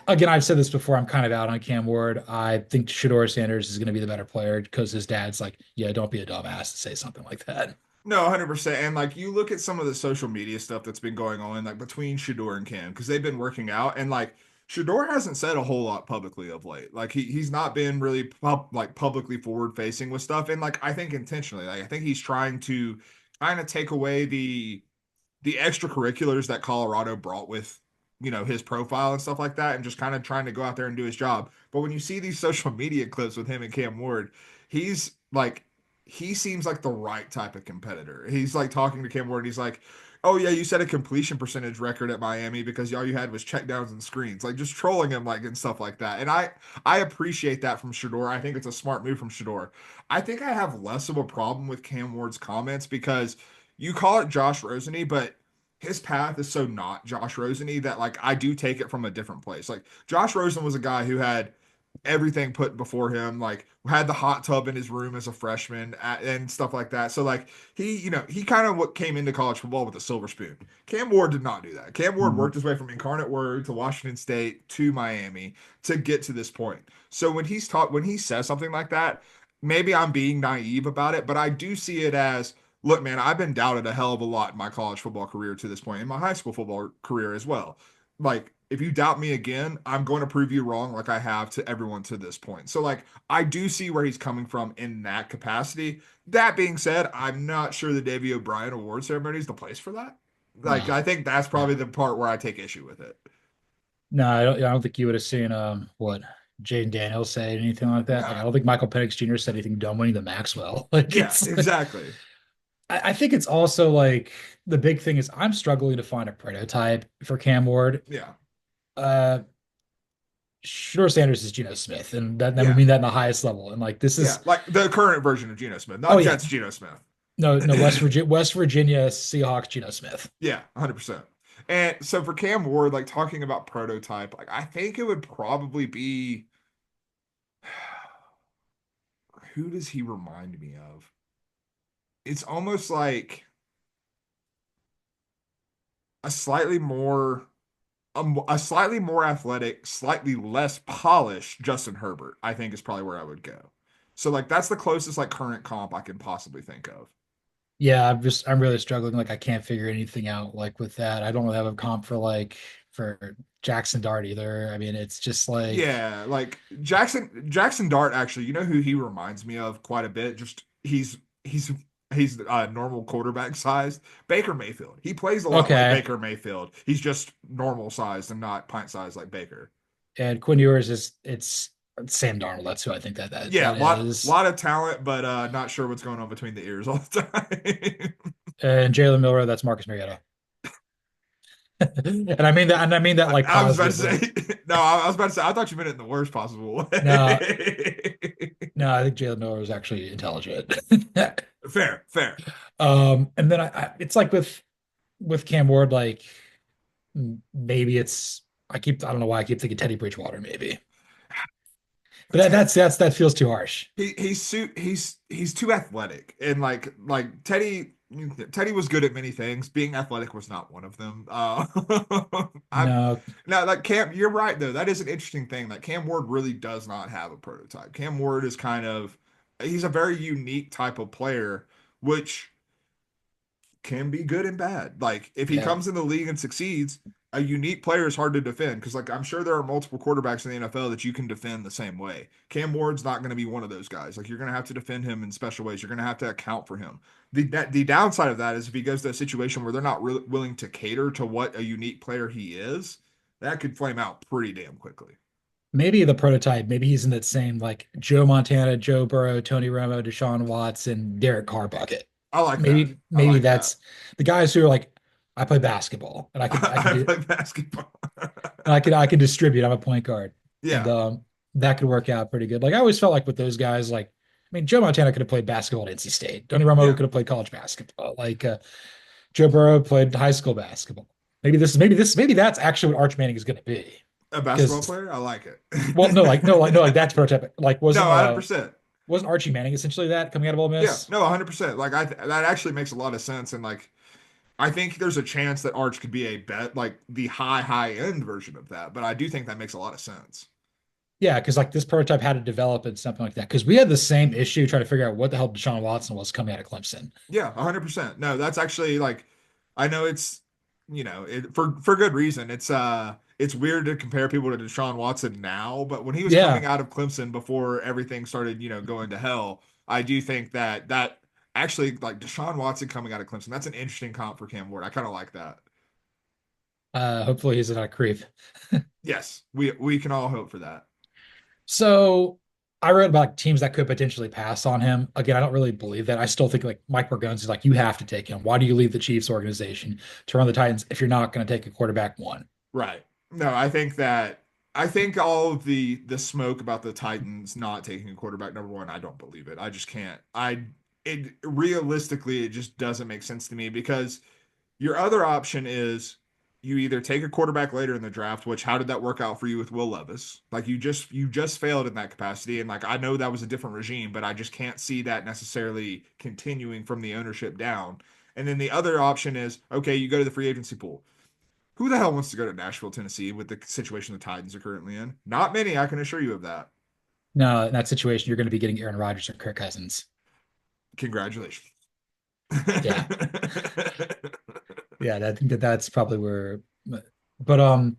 again, I've said this before. I'm kind of out on Cam Ward. I think Shador Sanders is going to be the better player because his dad's like, yeah, don't be a dumbass to say something like that. No, 100%. And like you look at some of the social media stuff that's been going on, like between Shador and Cam, because they've been working out, and like Shador hasn't said a whole lot publicly of late. Like he's not been really publicly forward facing with stuff, and like I think intentionally, like I think he's trying to kind of take away the extracurriculars that Colorado brought with his profile and stuff like that, and just kind of trying to go out there and do his job. But when you see these social media clips with him and Cam Ward, he's like he seems like the right type of competitor. He's like talking to Cam Ward. He's like, "Oh yeah, you set a completion percentage record at Miami because all you had was checkdowns and screens." Like just trolling him like and stuff like that. And I appreciate that from Shador. I think it's a smart move from Shador. I think I have less of a problem with Cam Ward's comments because you call it Josh Roseny, but his path is so not Josh Roseny that like I do take it from a different place. Like Josh Rosen was a guy who had everything put before him, like had the hot tub in his room as a freshman and stuff like that. So like he kind of what came into college football with a silver spoon. Cam Ward did not do that. Cam Ward Mhm. worked his way from Incarnate Word to Washington State to Miami to get to this point. So when he says something like that, maybe I'm being naive about it, but I do see it as look, man, I've been doubted a hell of a lot in my college football career to this point, in my high school football career as well. Like, if you doubt me again, I'm going to prove you wrong like I have to everyone to this point. So, like, I do see where he's coming from in that capacity. That being said, I'm not sure the Davy O'Brien award ceremony is the place for that. Like, No, I think that's no, probably the part where I take issue with it. no. I don't think you would have seen what Jaden Daniels say anything like that. Like, I No. don't think Michael Penix Jr. said anything dumb winning the Maxwell. Like, Yeah, it's exactly. I think it's also like the big thing is I'm struggling to find a prototype for Cam Ward. Yeah. Uh, Shedeur Sanders is Geno Smith, and that we Yeah. mean that in the highest level. And like this Yeah. is, Like the current version of Geno Smith, oh not yeah, Jets Geno Smith. no, West Virginia Seahawks Geno Smith. Yeah, 100%. And so for Cam Ward, like talking about prototype, like I think it would probably be who does he remind me of? It's almost like a slightly more a slightly more athletic, slightly less polished Justin Herbert, I think is probably where I would go. So like that's the closest like current comp I can possibly think of. Yeah, I'm really struggling. Like I can't figure anything out like with that. I don't really have a comp for Jackson Dart either. I mean, it's just like Yeah, like Jackson Dart actually, you know who he reminds me of quite a bit? Just he's normal quarterback sized. Baker Mayfield. He plays a lot like okay. Baker Mayfield. He's just normal sized and not pint sized like Baker. And Quinn Ewers is it's Sam Darnold. That's who I think Yeah, that is. lot of talent, but not sure what's going on between the ears all the time. And Jalen Milrow, that's Marcus Mariota. And I mean that like I was about to positively. say no, I was about to say I thought you meant it in the worst possible No, way. no, I think Jalen Miller is actually intelligent. Fair, fair. And then it's like with Cam Ward, like maybe it's I don't know why I keep thinking Teddy Bridgewater, maybe. But that feels too harsh. He's too athletic and like Teddy was good at many things. Being athletic was not one of them. I No, now like Cam, you're right though. That is an interesting thing. That Cam Ward really does not have a prototype. Cam Ward is kind of he's a very unique type of player, which can be good and bad. Like if he yeah. comes in the league and succeeds, a unique player is hard to defend because like I'm sure there are multiple quarterbacks in the NFL that you can defend the same way. Cam Ward's not going to be one of those guys. Like you're going to have to defend him in special ways. You're going to have to account for him. The downside of that is if he goes to a situation where they're not really willing to cater to what a unique player he is, that could flame out pretty damn quickly. Maybe the prototype, maybe he's in that same like Joe Montana, Joe Burrow, Tony Romo, Deshaun Watson, Derek Carr bucket. I like that. I Maybe like that. that's the guys who are like, I play basketball and I play basketball. I can distribute. I'm a point guard. And Yeah. that could work out pretty good. Like I always felt like with those guys, like I mean, Joe Montana could have played basketball at NC State. Tony Romo Yeah. could have played college basketball. Like Joe Burrow played high school basketball. Maybe that's actually what Arch Manning is going to be. A basketball Because player? I like it. well, no, like that's prototype. Like No, 100%. wasn't Archie Manning essentially that coming out of Ole Yeah, Miss? no, 100%. Like that actually makes a lot of sense and like I think there's a chance that Arch could be a bet like the high end version of that, but I do think that makes a lot of sense. Yeah, because like this prototype had to develop and something like that. Because we had the same issue trying to figure out what the hell Deshaun Watson was coming out of Clemson. Yeah, 100%. No, that's actually like I know it's for good reason. It's weird to compare people to Deshaun Watson now, but when he was coming Yeah, out of Clemson before everything started, going to hell, I do think that actually like Deshaun Watson coming out of Clemson, that's an interesting comp for Cam Ward. I kind of like that. hopefully he's not a creep. Yes, we can all hope for that. So I wrote about teams that could potentially pass on him. Again, I don't really believe that. I still think like Mike Morgones is like, you have to take him. Why do you leave the Chiefs organization to run the Titans if you're not going to take a quarterback one? Right. No, I think all of the smoke about the Titans not taking a quarterback number one, I don't believe it. I just can't. It realistically it just doesn't make sense to me because your other option is you either take a quarterback later in the draft, which how did that work out for you with Will Levis? Like you just failed in that capacity and like I know that was a different regime, but I just can't see that necessarily continuing from the ownership down. And then the other option is okay, you go to the free agency pool. Who the hell wants to go to Nashville, Tennessee with the situation the Titans are currently in? Not many, I can assure you of that. No, in that situation, you're going to be getting Aaron Rodgers or Kirk Cousins. Congratulations. Yeah. Yeah, I think that that's probably where, but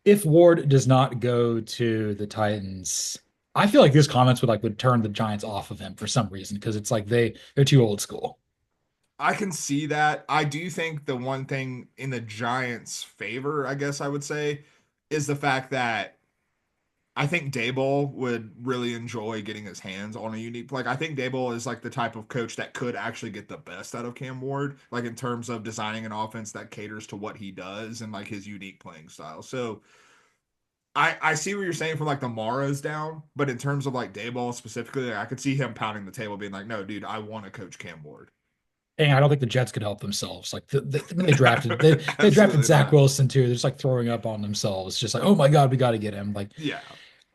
if Ward does not go to the Titans, I feel like these comments would turn the Giants off of him for some reason because it's like they're too old school. I can see that. I do think the one thing in the Giants' favor, I guess I would say, is the fact that I think Daboll would really enjoy getting his hands on a unique. Like I think Daboll is like the type of coach that could actually get the best out of Cam Ward, like in terms of designing an offense that caters to what he does and like his unique playing style. So I see what you're saying from like the Maras down, but in terms of like Daboll specifically, like, I could see him pounding the table, being like, "No, dude, I want to coach Cam Ward." And I don't think the Jets could help themselves. Like when they drafted Absolutely Zach not. Wilson too. They're just like throwing up on themselves, just like, oh my God, we got to get him. Like Yeah.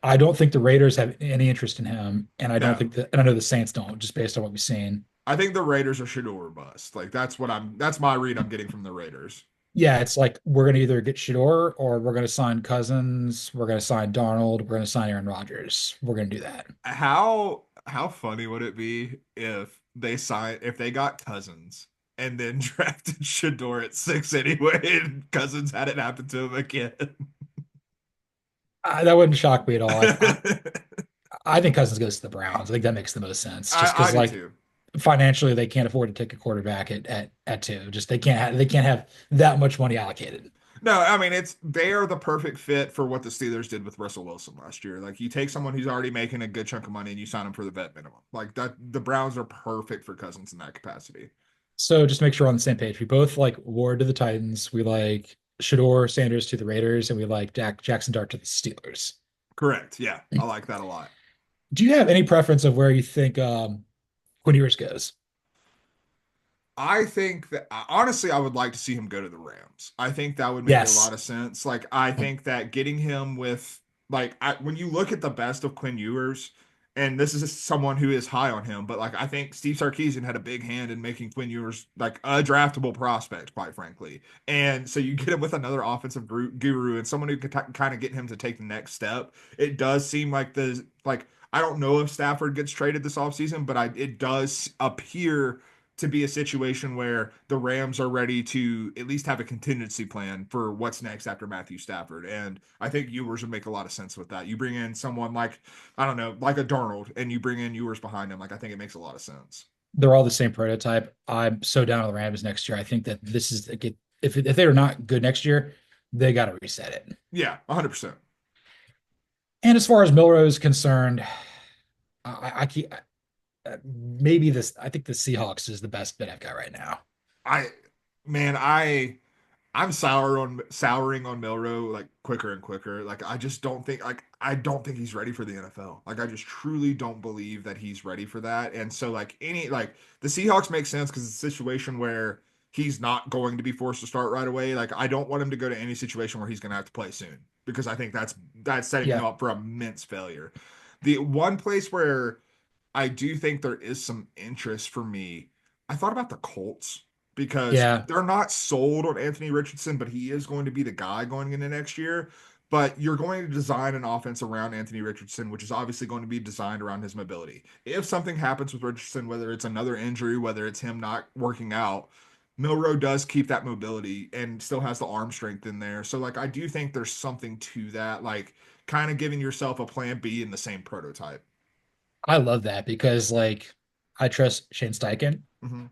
I don't think the Raiders have any interest in him, and I don't No. think that, and I know the Saints don't, just based on what we've seen. I think the Raiders are Shador bust. Like that's my read I'm getting from the Raiders. Yeah, it's like we're gonna either get Shador or we're gonna sign Cousins, we're gonna sign Darnold, we're gonna sign Aaron Rodgers. We're gonna do that. How funny would it be if they got Cousins and then drafted Shador at 6 anyway and Cousins hadn't happened to him again? That wouldn't shock me at all. I think Cousins goes to the Browns. I think that makes the most sense, just I because do like too. financially they can't afford to take a quarterback at two. Just they can't have that much money allocated. No, I mean they are the perfect fit for what the Steelers did with Russell Wilson last year. Like you take someone who's already making a good chunk of money and you sign him for the vet minimum. Like that the Browns are perfect for Cousins in that capacity. So just make sure we're on the same page. We both like Ward to the Titans. We like Shador Sanders to the Raiders, and we like Jackson Dart to the Steelers. Correct. Yeah, I like that a lot. Do you have any preference of where you think Quinn Ewers goes? I think that honestly, I would like to see him go to the Rams. I think that would make a lot Yes. of sense. Like, I think that getting him with, like, when you look at the best of Quinn Ewers, and this is someone who is high on him, but like, I think Steve Sarkisian had a big hand in making Quinn Ewers like a draftable prospect, quite frankly. And so you get him with another offensive guru and someone who could kind of get him to take the next step. It does seem like I don't know if Stafford gets traded this offseason, but it does appear to be a situation where the Rams are ready to at least have a contingency plan for what's next after Matthew Stafford. And I think Ewers would make a lot of sense with that. You bring in someone like, I don't know, like a Darnold, and you bring in Ewers behind him. Like, I think it makes a lot of sense. They're all the same prototype. I'm so down on the Rams next year. I think that this is if they are not good next year, they got to reset it. Yeah, 100%. And as far as Milrow is concerned, I keep maybe this. I think the Seahawks is the best bet I've got right now. I, man, I'm souring on Milrow like quicker and quicker. Like I don't think he's ready for the NFL. Like I just truly don't believe that he's ready for that. And so like the Seahawks make sense because it's a situation where he's not going to be forced to start right away. Like I don't want him to go to any situation where he's going to have to play soon because I think that's setting him Yeah, up for immense failure. The one place where I do think there is some interest for me. I thought about the Colts because yeah, they're not sold on Anthony Richardson, but he is going to be the guy going into next year. But you're going to design an offense around Anthony Richardson, which is obviously going to be designed around his mobility. If something happens with Richardson, whether it's another injury, whether it's him not working out, Milrow does keep that mobility and still has the arm strength in there. So, like, I do think there's something to that, like, kind of giving yourself a plan B in the same prototype. I love that because like I trust Shane Steichen, Hmm.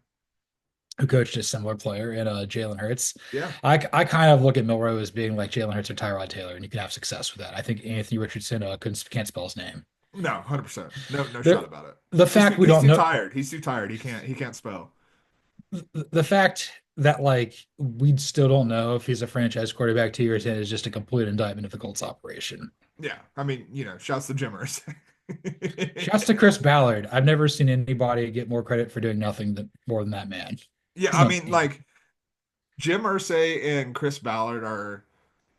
who coached a similar player in Jalen Hurts. Yeah. I kind of look at Milrow as being like Jalen Hurts or Tyrod Taylor, and you can have success with that. I think Anthony Richardson can't spell his name. No, 100%. No shot The about it. the He's too, fact we he's don't too know tired. He's too tired. He can't spell. the fact that like we still don't know if he's a franchise quarterback 2 years in is just a complete indictment of the Colts operation. Yeah. I mean, shouts to Jimmers. Shouts to Chris Ballard. I've never seen anybody get more credit for doing nothing more than that man. Yeah, I mean, like Jim Irsay and Chris Ballard are,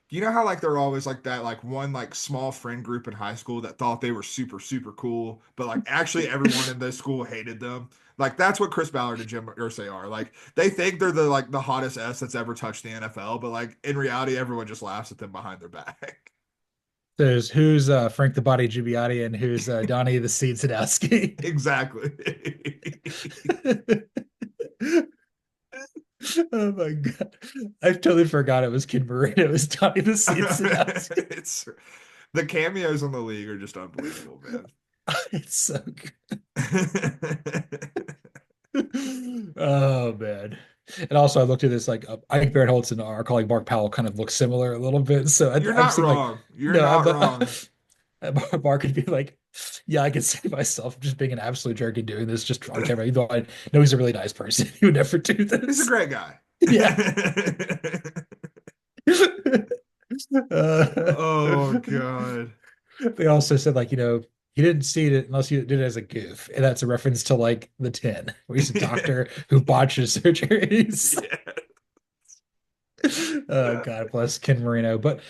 you know how like they're always like that, like one like small friend group in high school that thought they were super, super cool, but like actually everyone in the school hated them. Like that's what Chris Ballard and Jim Irsay are. Like they think they're the hottest S that's ever touched the NFL, but like in reality, everyone just laughs at them behind their back. There's who's Frank the Body Gibbiotti and who's Donnie the Seed Sadowski. Exactly. Oh my God. I totally forgot it was Kid Marino. It was Tommy the Seed Sadowski. It's the cameos in the league are just unbelievable, man. It's so good. Oh man. And also I looked at this like I think Barrett Holtz and our colleague Mark Powell kind of look similar a little bit. So You're I'm not seeing like wrong. You're no, not wrong. Mark could be like, yeah, I can see myself just being an absolute jerk and doing this just on camera. Even though I know he's a really nice person. He would never do He's a this. great guy. Yeah. Uh, Oh God. they also said like, he didn't see it unless he did it as a goof. And that's a reference to like the 10, where he's a doctor who botches surgeries. God bless Ken Marino. But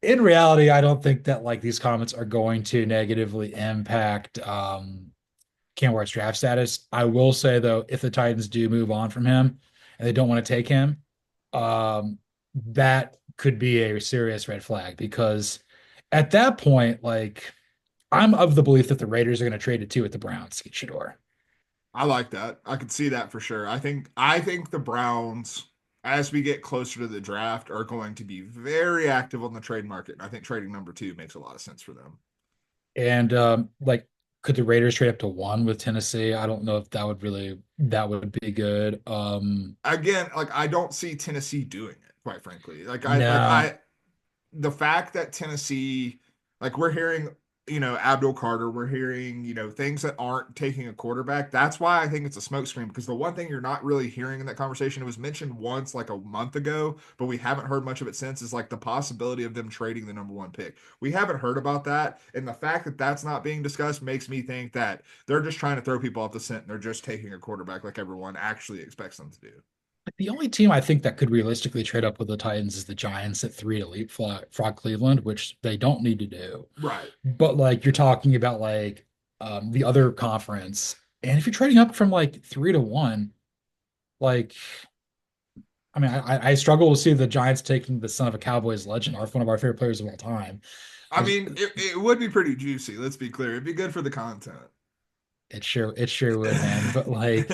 in reality, I don't think that like these comments are going to negatively impact Cam White's draft status. I will say though, if the Titans do move on from him and they don't want to take him, that could be a serious red flag because at that point, like I'm of the belief that the Raiders are going to trade it too at the Browns to get Shador. I like that. I could see that for sure. I think the Browns, as we get closer to the draft, are going to be very active on the trade market. And I think trading number two makes a lot of sense for them. And like, could the Raiders trade up to one with Tennessee? I don't know if that would be good. Again, like I don't see Tennessee doing it, quite frankly. No, The fact that Tennessee, like we're hearing, Abdul Carter, we're hearing, things that aren't taking a quarterback. That's why I think it's a smokescreen because the one thing you're not really hearing in that conversation, it was mentioned once like a month ago, but we haven't heard much of it since, is like the possibility of them trading the number one pick. We haven't heard about that. And the fact that that's not being discussed makes me think that they're just trying to throw people off the scent and they're just taking a quarterback like everyone actually expects them to do. the only team I think that could realistically trade up with the Titans is the Giants at three to leapfrog Cleveland, which they don't need to do. Right. But like you're talking about like the other conference, and if you're trading up from like 3 to 1, like I mean, I struggle to see the Giants taking the son of a Cowboys legend, one of our favorite players of all time. I mean, it would be pretty juicy. Let's be clear. It'd be good for the content. It sure would, man. But like,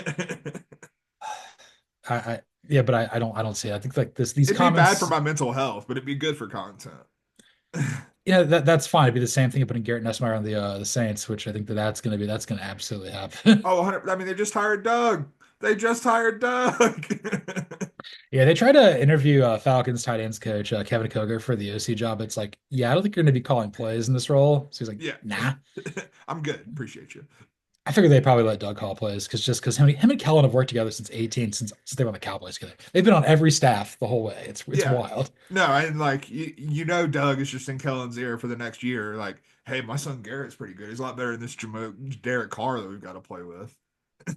yeah, but I don't see it. I think like these It'd be bad for comments, my mental health, but it'd be good for content. that's fine. It'd be the same thing of putting Garrett Nussmeier on the Saints, which I think that's gonna absolutely happen. Oh, 100, I mean, they just hired Doug. They just hired Doug. Yeah, they tried to interview Falcons tight ends coach Kevin Koger for the OC job. It's like, yeah, I don't think you're going to be calling plays in this role. So he's like, Yeah, nah. I'm good. Appreciate you. I figured they probably let Doug call plays because him and Kellen have worked together since 18 since they were on the Cowboys together. They've been on every staff the whole way. It's Yeah. wild. No, and like Doug is just in Kellen's ear for the next year. Like, hey, my son Garrett's pretty good. He's a lot better than this Derek Carr that we've got to play with.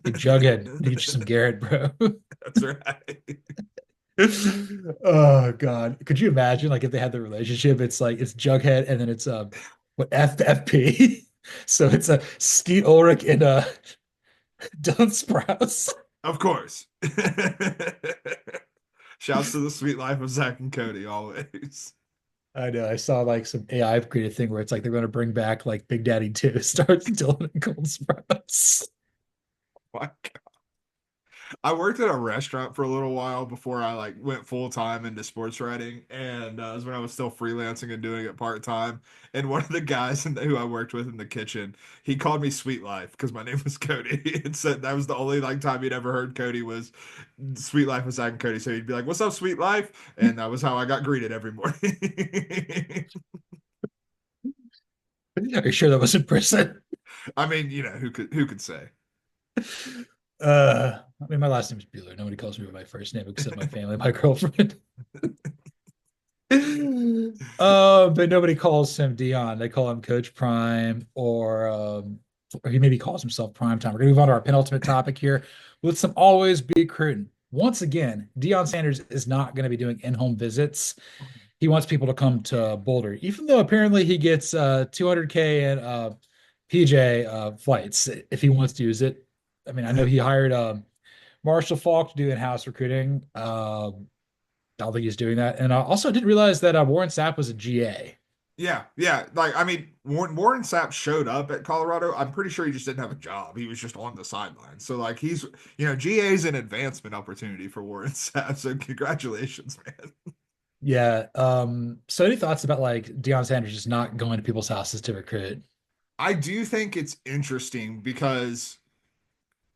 Hey, Jughead, get you some Garrett, bro. That's right. Oh God, could you imagine like if they had the relationship? It's like it's Jughead and then it's what FFP. So it's a Skeet Ulrich and Dylan Sprouse. Of course. Shouts to the sweet life of Zach and Cody always. I know. I saw like some AI created thing where it's like they're going to bring back like Big Daddy 2 starts Dylan and Cold Sprouse. My I worked at a restaurant for a little while before I like went full time into sports writing, and it was when I was still freelancing and doing it part time. And one of the guys who I worked with in the kitchen, he called me Sweet Life because my name was Cody, and said that was the only like time he'd ever heard Cody was Sweet Life with Zach and Cody. So he'd be like, "What's up, Sweet Life?" And that was how I got greeted every morning. Are you sure that was in prison? I mean, who could say? I mean, my last name is Buhler. Nobody calls me by my first name except my family, my girlfriend. But nobody calls him Dion. They call him Coach Prime, or he maybe calls himself Prime Time. We're gonna move on to our penultimate topic here with some always be recruiting. Once again, Deion Sanders is not going to be doing in-home visits. He wants people to come to Boulder, even though apparently he gets 200K and PJ flights if he wants to use it. I mean, I know he hired Marshall Falk to do in-house recruiting. I don't think he's doing that. And I also didn't realize that Warren Sapp was a GA. Yeah, yeah. Like, I mean, Warren Sapp showed up at Colorado. I'm pretty sure he just didn't have a job. He was just on the sideline. So, like, GA is an advancement opportunity for Warren Sapp. So, congratulations, man. Yeah. So any thoughts about like Deion Sanders just not going to people's houses to recruit? I do think it's interesting because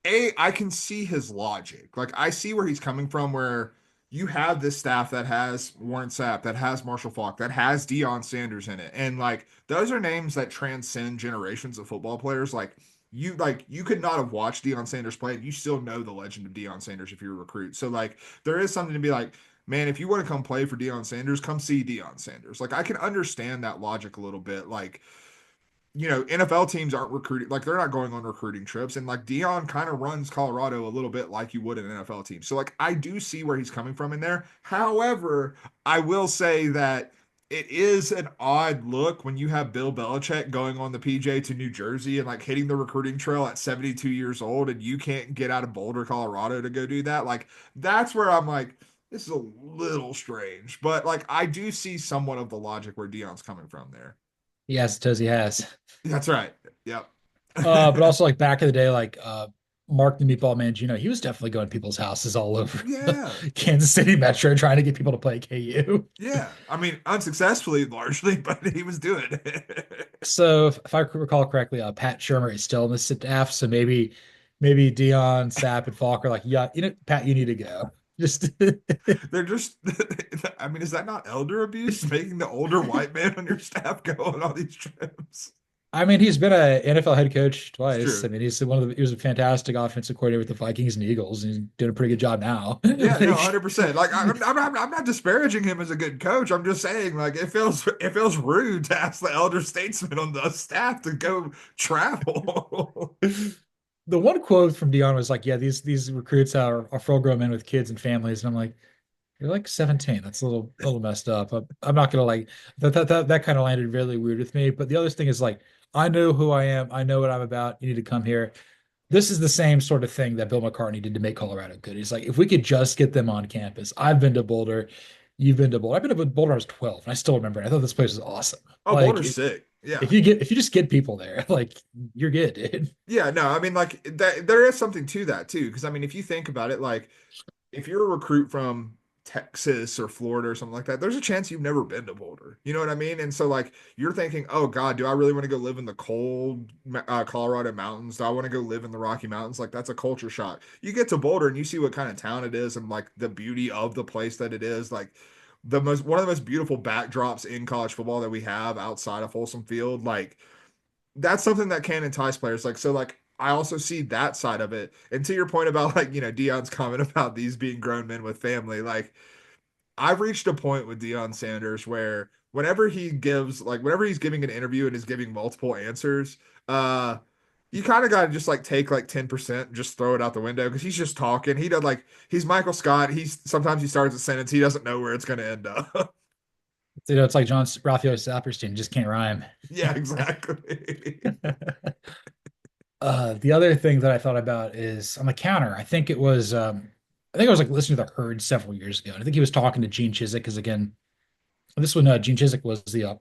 I can see his logic. Like I see where he's coming from, where you have this staff that has Warren Sapp, that has Marshall Faulk, that has Deion Sanders in it. And like those are names that transcend generations of football players. Like you could not have watched Deion Sanders play, and you still know the legend of Deion Sanders if you're a recruit. So like there is something to be like, man, if you want to come play for Deion Sanders, come see Deion Sanders. Like I can understand that logic a little bit. Like NFL teams aren't recruiting, like they're not going on recruiting trips. And like Dion kind of runs Colorado a little bit like you would an NFL team. So like I do see where he's coming from in there. However, I will say that it is an odd look when you have Bill Belichick going on the PJ to New Jersey and like hitting the recruiting trail at 72 years old and you can't get out of Boulder, Colorado to go do that. Like that's where I'm like, this is a little strange. But like I do see somewhat of the logic where Dion's coming from there. Yes, Tozy has. That's right. Yep. But also like back in the day, like Mark the Meatball Mangino, he was definitely going to people's houses all over Yeah. Kansas City Metro trying to get people to play KU. Yeah. I mean, unsuccessfully largely, but he was doing it. So if I recall correctly, Pat Shermer is still in the staff. So maybe Dion, Sapp, and Falk are like, yeah, Pat, you need to go. Just They're just, I mean, is that not elder abuse? Making the older white man on your staff go on all these trips? I mean, he's been an NFL head coach It's twice. I true. mean, he was a fantastic offensive coordinator with the Vikings and Eagles, and he's doing a pretty good job now. Yeah, no, Like, 100%. Like I'm not disparaging him as a good coach. I'm just saying like it feels rude to ask the elder statesman on the staff to go travel. the one quote from Dion was like, "Yeah, these recruits are full grown men with kids and families," and I'm like, "You're like 17. That's a little messed up." I'm not gonna like that kind of landed really weird with me. But the other thing is like, I know who I am. I know what I'm about. You need to come here. This is the same sort of thing that Bill McCartney did to make Colorado good. He's like, if we could just get them on campus. I've been to Boulder. You've been to Boulder. I've been to Boulder when I was 12, and I still remember it. I thought this place was awesome. Oh, Like, Boulder's sick. Yeah. if you just get people there, like you're good, dude. Yeah, no, I mean like that there is something to that too. Because I mean, if you think about it, like if you're a recruit from Texas or Florida or something like that, there's a chance you've never been to Boulder. You know what I mean? And so like you're thinking, oh God, do I really want to go live in the cold Colorado mountains? Do I want to go live in the Rocky Mountains? Like that's a culture shock. You get to Boulder and you see what kind of town it is and like the beauty of the place that it is. Like the most one of the most beautiful backdrops in college football that we have outside of Folsom Field. Like that's something that can entice players. Like, so like I also see that side of it. And to your point about like, Deion's comment about these being grown men with family, like I've reached a point with Deion Sanders where whenever he's giving an interview and is giving multiple answers, you kind of got to just like take like 10%, just throw it out the window because he's just talking. He does like he's Michael Scott. He's sometimes he starts a sentence, he doesn't know where it's going to end up. It's like John Ralphio Saperstein, just can't rhyme. Yeah, exactly. The other thing that I thought about is on the counter. I think I was like listening to the Herd several years ago, and I think he was talking to Gene Chizik because again, this when Gene Chizik was the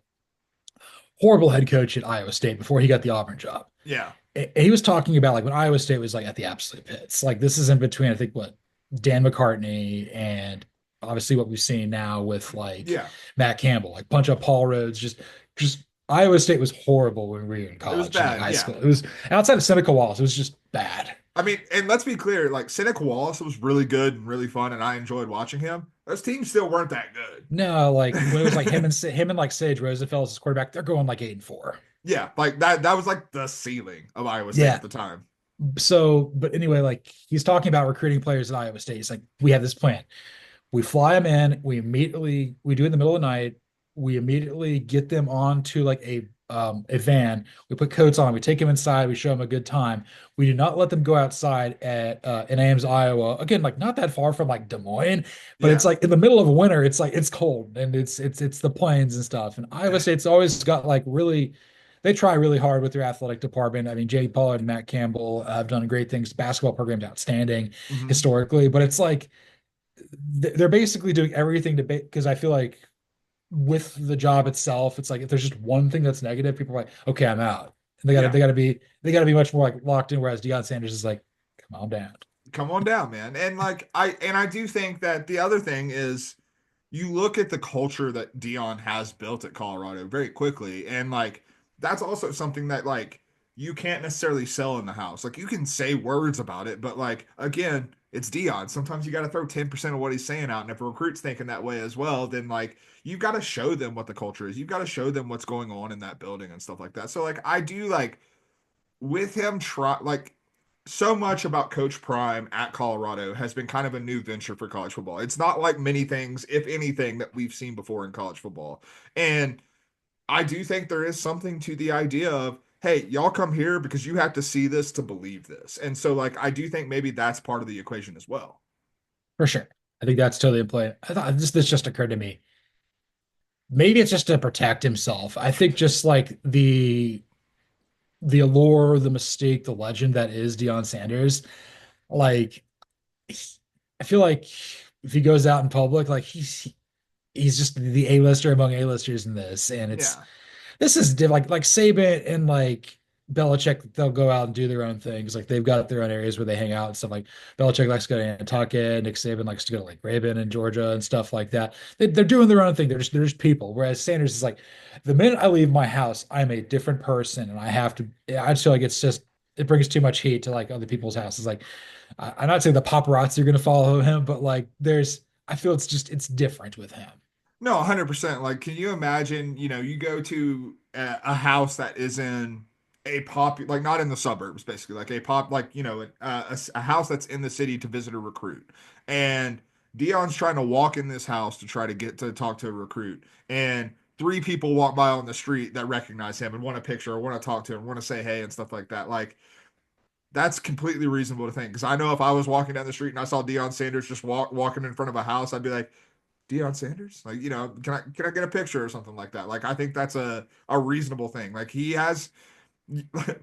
horrible head coach at Iowa State before he got the Auburn job. Yeah. And he was talking about like when Iowa State was like at the absolute pits. Like this is in between, I think what Dan McCartney and obviously what we've seen now with like Yeah. Matt Campbell, like punch up Paul Rhodes, just Iowa State was horrible when we were in It was college and like bad. high Yeah. school. It was outside of Seneca Wallace, it was just bad. I mean, and let's be clear, like Seneca Wallace was really good and really fun, and I enjoyed watching him. Those teams still weren't that No, like when it was like good. him and like Sage Roosevelt as quarterback, they're going like 8-4. Yeah, like that was like the ceiling of Iowa State at Yeah. the time. So, but anyway, like he's talking about recruiting players at Iowa State. He's like, we have this plan. We fly them in. We do it in the middle of the night. We immediately get them onto like a van. We put coats on. We take them inside. We show them a good time. We do not let them go outside at in Ames, Iowa. Again, like not that far from like Des Moines, but it's Yeah. like in the middle of winter. It's like it's cold and it's the plains and stuff. And Iowa State's always got like really. They try really hard with their athletic department. I mean, Jay Pollard and Matt Campbell have done great things. Basketball program's outstanding Hmm. historically, but it's like they're basically doing everything to because I feel like with the job itself, it's like if there's just one thing that's negative, people are like, okay, I'm out. And Yeah. they gotta be much more like locked in, whereas Deion Sanders is like, come on down. Come on down, man. And like I do think that the other thing is you look at the culture that Dion has built at Colorado very quickly, and like that's also something that like you can't necessarily sell in the house. Like you can say words about it, but like again, it's Dion. Sometimes you got to throw 10% of what he's saying out, and if a recruit's thinking that way as well, then like you've got to show them what the culture is. You've got to show them what's going on in that building and stuff like that. So like I do like with him try like so much about Coach Prime at Colorado has been kind of a new venture for college football. It's not like many things, if anything, that we've seen before in college football. And I do think there is something to the idea of, hey, y'all come here because you have to see this to believe this. And so, like, I do think maybe that's part of the equation as well. For sure. I think that's totally in play. I thought this just occurred to me. Maybe it's just to protect himself. I think just like the allure, the mystique, the legend that is Deion Sanders, like I feel like if he goes out in public, like he's just the A-lister among A-listers in this, and it's Yeah. this is like Saban and like Belichick, they'll go out and do their own things. Like they've got their own areas where they hang out and stuff. Like Belichick likes to go to Nantucket, Nick Saban likes to go to like Raven in Georgia and stuff like that. They're doing their own thing. They're just people. Whereas Sanders is like, the minute I leave my house, I'm a different person, and I have to. I just feel like it brings too much heat to like other people's houses. Like I'm not saying the paparazzi are going to follow him, but like I feel it's different with him. No, 100%. Like, can you imagine, you go to a house that is in a like not in the suburbs, basically, like a house that's in the city to visit a recruit. And Dion's trying to walk in this house to try to get to talk to a recruit. And three people walk by on the street that recognize him and want a picture or want to talk to him, want to say hey and stuff like that. Like, that's completely reasonable to think. Because I know if I was walking down the street and I saw Deion Sanders just walking in front of a house, I'd be like, Deion Sanders? Like, can I get a picture or something like that? Like, I think that's a reasonable thing. Like, he has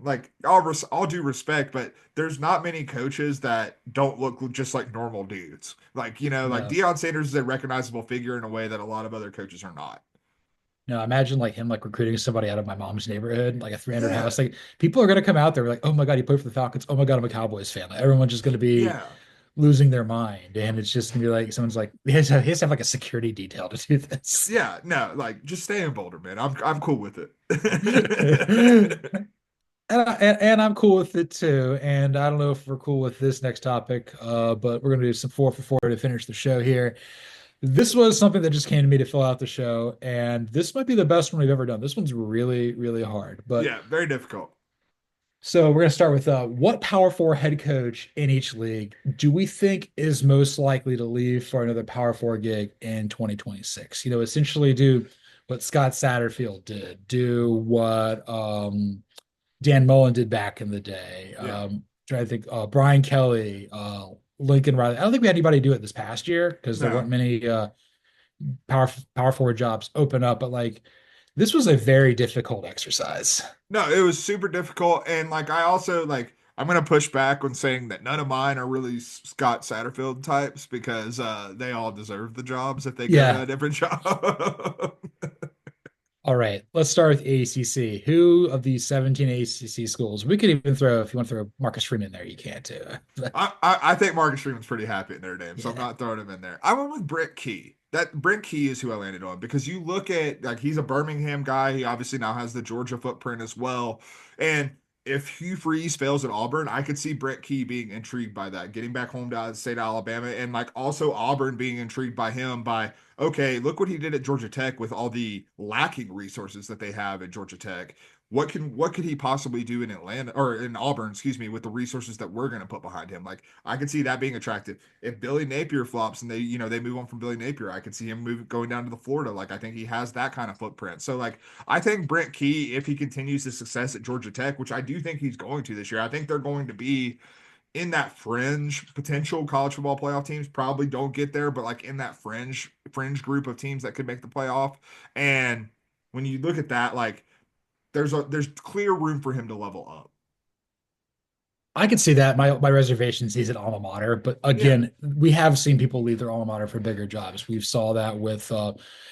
like all due respect, but there's not many coaches that don't look just like normal dudes. Like, like No. Deion Sanders is a recognizable figure in a way that a lot of other coaches are not. No, imagine like him like recruiting somebody out of my mom's neighborhood, like a 300 Yeah. house. Like people are gonna come out there like, oh my God, he played for the Falcons. Oh my God, I'm a Cowboys fan. Like, everyone's just gonna be Yeah. losing their mind, and it's just gonna be like someone's like he has to have like a security detail to do this. Yeah. No, like just stay in Boulder, man. I'm cool with and, it. and I'm cool with it too. And I don't know if we're cool with this next topic, but we're gonna do some 4 for 4 to finish the show here. This was something that just came to me to fill out the show, and this might be the best one we've ever done. This one's really, really hard. But Yeah, very difficult. so we're gonna start with what Power Four head coach in each league do we think is most likely to leave for another Power Four gig in 2026? Essentially do what Scott Satterfield did, do what Dan Mullen did back in the day. Yeah. Trying to think, Brian Kelly, Lincoln Riley. I don't think we had anybody do it this past year because there weren't No. many power forward jobs open up, but like this was a very difficult exercise. No, it was super difficult. And like I also like I'm gonna push back on saying that none of mine are really Scott Satterfield types because they all deserve the jobs if they go to Yeah. a different job. All right. Let's start with ACC. Who of these 17 ACC schools? We could even throw, if you want to throw Marcus Freeman there, you can too. I think Marcus Freeman's pretty happy at Notre Dame, so I'm Yeah. not throwing him in there. I went with Brent Key. That Brent Key is who I landed on because you look at like he's a Birmingham guy. He obviously now has the Georgia footprint as well. And if Hugh Freeze fails at Auburn, I could see Brent Key being intrigued by that, getting back home to state Alabama, and like also Auburn being intrigued by him by okay, look what he did at Georgia Tech with all the lacking resources that they have at Georgia Tech. What could he possibly do in Atlanta or in Auburn, excuse me, with the resources that we're going to put behind him? Like I could see that being attractive. If Billy Napier flops and they move on from Billy Napier, I could see him going down to the Florida. Like I think he has that kind of footprint. So like I think Brent Key, if he continues his success at Georgia Tech, which I do think he's going to this year, I think they're going to be in that fringe potential college football playoff teams. Probably don't get there, but like in that fringe group of teams that could make the playoff. And when you look at that, like there's clear room for him to level up. I could see that. My reservation sees it alma mater, but Yeah. again, we have seen people leave their alma mater for bigger jobs. We saw that with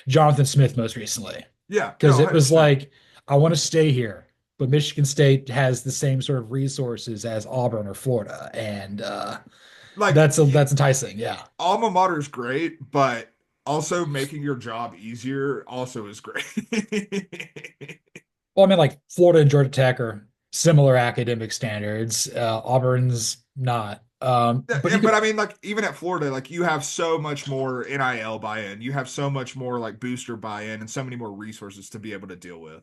Jonathan Smith most recently, Yeah. No, because it was 100%. like, I want to stay here, but Michigan State has the same sort of resources as Auburn or Florida, and Like that's enticing. Yeah. alma mater is great, but also making your job easier also is great. Well, I mean, like Florida and Georgia Tech are similar academic standards. Auburn's not. But you But I could mean, like even at Florida, like you have so much more NIL buy-in, you have so much more like booster buy-in, and so many more resources to be able to deal with.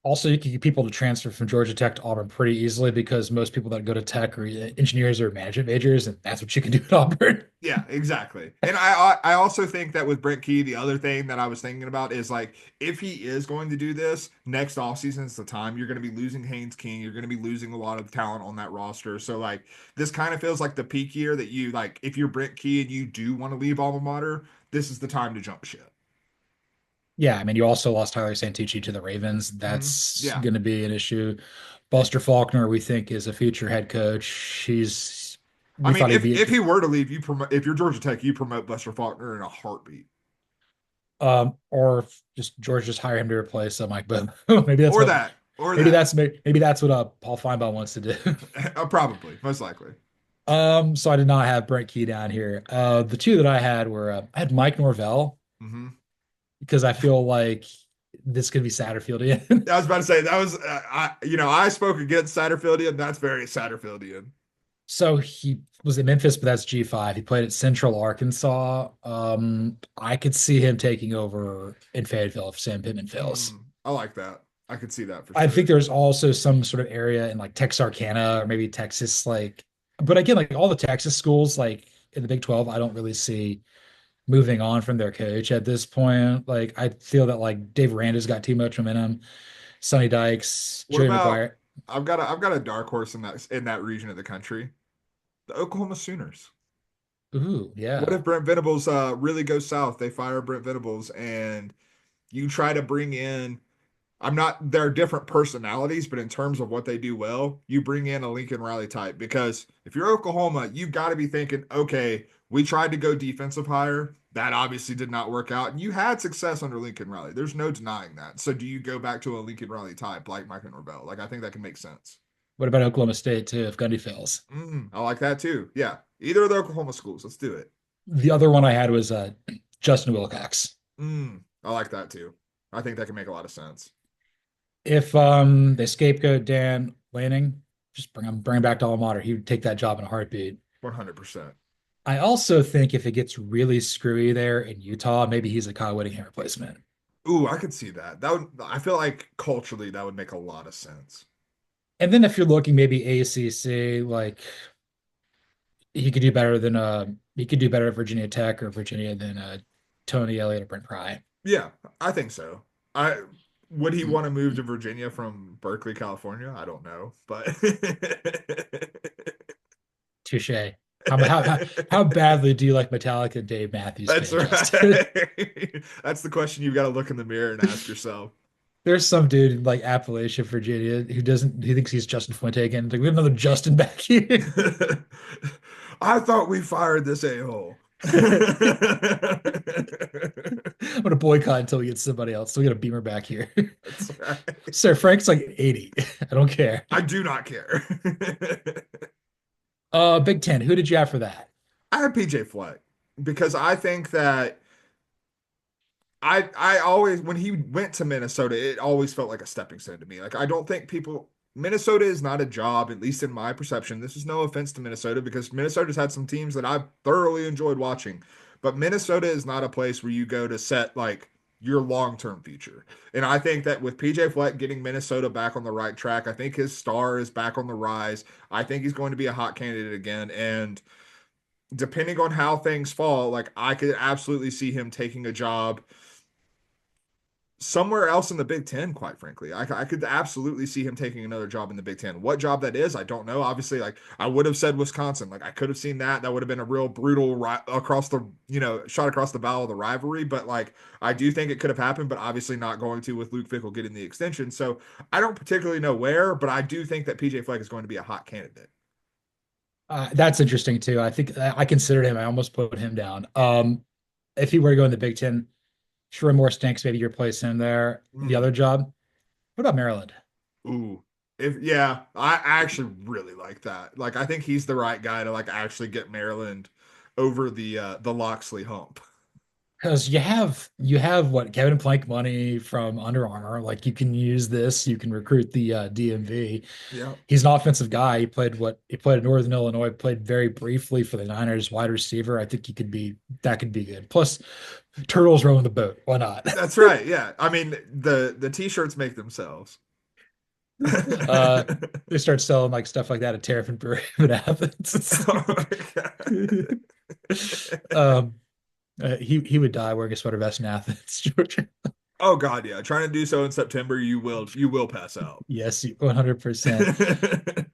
Also, you can get people to transfer from Georgia Tech to Auburn pretty easily because most people that go to Tech are engineers or management majors, and that's what you can do at Auburn. Yeah, exactly. And I also think that with Brent Key, the other thing that I was thinking about is like if he is going to do this next offseason is the time you're going to be losing Haynes King, you're going to be losing a lot of talent on that roster. So like this kind of feels like the peak year that you like if you're Brent Key and you do want to leave alma mater, this is the time to jump ship. Yeah, I mean, you also lost Tyler Santucci to the Ravens. That's Yeah. going to be an issue. Buster Faulkner, we think, is a future head coach. I We mean, thought he'd be, if he were to leave, you promote if you're Georgia Tech, you promote Buster Faulkner in a heartbeat. or just George just hire him to replace Mike Boone. Maybe that's Or what, that. Or that. maybe that's what Paul Feinbaum wants to do. Probably, most likely. So I did not have Brent Key down here. The two that I had were I had Mike Norvell Hmm. because I feel like this could be Satterfieldian. I was about to say that was I spoke against Satterfieldian. That's very Satterfieldian. So he was at Memphis, but that's G5. He played at Central Arkansas. I could see him taking over in Fayetteville if Sam Pittman fails. I like that. I could see that for I think sure. there's also some sort of area in like Texarkana or maybe Texas, like, but again, like all the Texas schools, like in the Big 12, I don't really see moving on from their coach at this point. Like, I feel that like Dave Aranda's got too much momentum. Sonny Dykes, What Jerry about Maguire. I've got a dark horse in that region of the country, the Oklahoma Sooners. Ooh, What yeah. if Brent Venables really goes south? They fire Brent Venables, and you try to bring in. I'm not. They're different personalities, but in terms of what they do well, you bring in a Lincoln Riley type because if you're Oklahoma, you've got to be thinking, okay, we tried to go defensive higher. That obviously did not work out. And you had success under Lincoln Riley. There's no denying that. So do you go back to a Lincoln Riley type like Mike Norvell? Like I think that can make sense. What about Oklahoma State too, if Gundy fails? I like that too. Yeah. Either of the Oklahoma schools. Let's do it. The other one I had was Justin Wilcox. I like that too. I think that can make a lot of sense. If they scapegoat Dan Lanning, just bring him back to alma mater. He would take that job in a heartbeat. 100%. I also think if it gets really screwy there in Utah, maybe he's a Kyle Whittingham replacement. Ooh, I could see that. I feel like culturally that would make a lot of sense. And then if you're looking maybe ACC, like he could do better at Virginia Tech or Virginia than Tony Elliott or Brent Pry. Yeah, I think so. I would he want to move to Virginia from Berkeley, California? I don't know, but Touche. How badly do you like Metallica and Dave Matthews that's Band, Justin? right. That's the question you've got to look in the mirror and ask yourself. There's some dude in like Appalachia, Virginia, who thinks he's Justin Fuente again. Like, we have another Justin back here. I thought we fired this a-hole. I'm gonna boycott until we get somebody else. So we got a Beamer back here. That's right. Sir, Frank's like 80. I don't care. I do not care. Big Ten. Who did you have for that? I have PJ Fleck because I think that I always when he went to Minnesota, it always felt like a stepping stone to me. Like I don't think people Minnesota is not a job, at least in my perception. This is no offense to Minnesota because Minnesota's had some teams that I've thoroughly enjoyed watching. But Minnesota is not a place where you go to set like your long-term future. And I think that with PJ Fleck getting Minnesota back on the right track, I think his star is back on the rise. I think he's going to be a hot candidate again. And depending on how things fall, like I could absolutely see him taking a job somewhere else in the Big Ten, quite frankly. I could absolutely see him taking another job in the Big Ten. What job that is, I don't know. Obviously, like I would have said Wisconsin. Like I could have seen that. That would have been a real brutal across the, shot across the bow of the rivalry. But like I do think it could have happened, but obviously not going to with Luke Fickell getting the extension. So I don't particularly know where, but I do think that PJ Fleck is going to be a hot candidate. That's interesting too. I think I considered him. I almost put him down. If he were to go in the Big Ten, sure more stinks. Maybe you replace him there. The Mm. other job. What about Maryland? Ooh. If yeah, I actually really like that. Like I think he's the right guy to like actually get Maryland over the Loxley hump. Because you have what Kevin Plank money from Under Armour. Like you can use this. You can recruit the DMV. Yeah. He's an offensive guy. He played at Northern Illinois. Played very briefly for the Niners, wide receiver. I think he could be that could be good. Plus, Turtles rowing the boat. Why not? That's right. Yeah. I mean, the t-shirts make themselves. Uh, they start selling like stuff like that at Terrapin Brewery in Athens. Oh my God. um, he would die wearing a sweater vest in Athens, Georgia. Oh God, yeah. Trying to do so in September, you will pass out. Yes, 100%.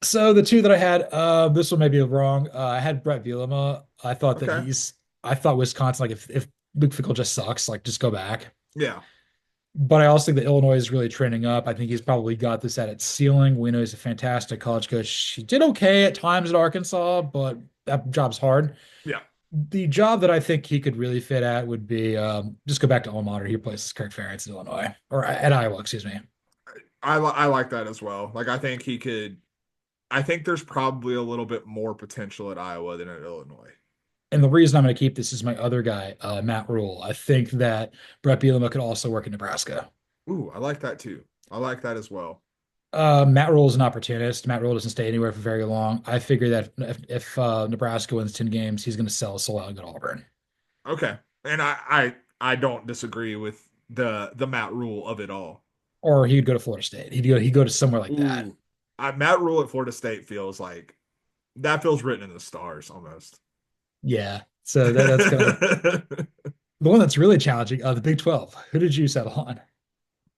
So the two that I had, this one may be wrong. I had Brett Bielema. Okay. I thought Wisconsin, like if Luke Fickell just sucks, like just go back. Yeah. But I also think that Illinois is really trending up. I think he's probably got this at its ceiling. We know he's a fantastic college coach. He did okay at times at Arkansas, but that job's hard. Yeah. The job that I think he could really fit at would be just go back to alma mater. He replaces Kirk Ferentz in Illinois or at Iowa, excuse me. I like that as well. Like I think he could I think there's probably a little bit more potential at Iowa than at Illinois. And the reason I'm going to keep this is my other guy, Matt Rule. I think that Brett Bielema could also work in Nebraska. Ooh, I like that too. I like that as well. Matt Rule is an opportunist. Matt Rule doesn't stay anywhere for very long. I figure that if Nebraska wins 10 games, he's going to sell sold out and go to Auburn. Okay. And I don't disagree with the Matt Rule of it all. Or he would go to Florida State. He'd go to somewhere like that. Ooh. Matt Rule at Florida State feels like that feels written in the stars almost. Yeah. So that's kind of the one that's really challenging. The Big 12. Who did you settle on?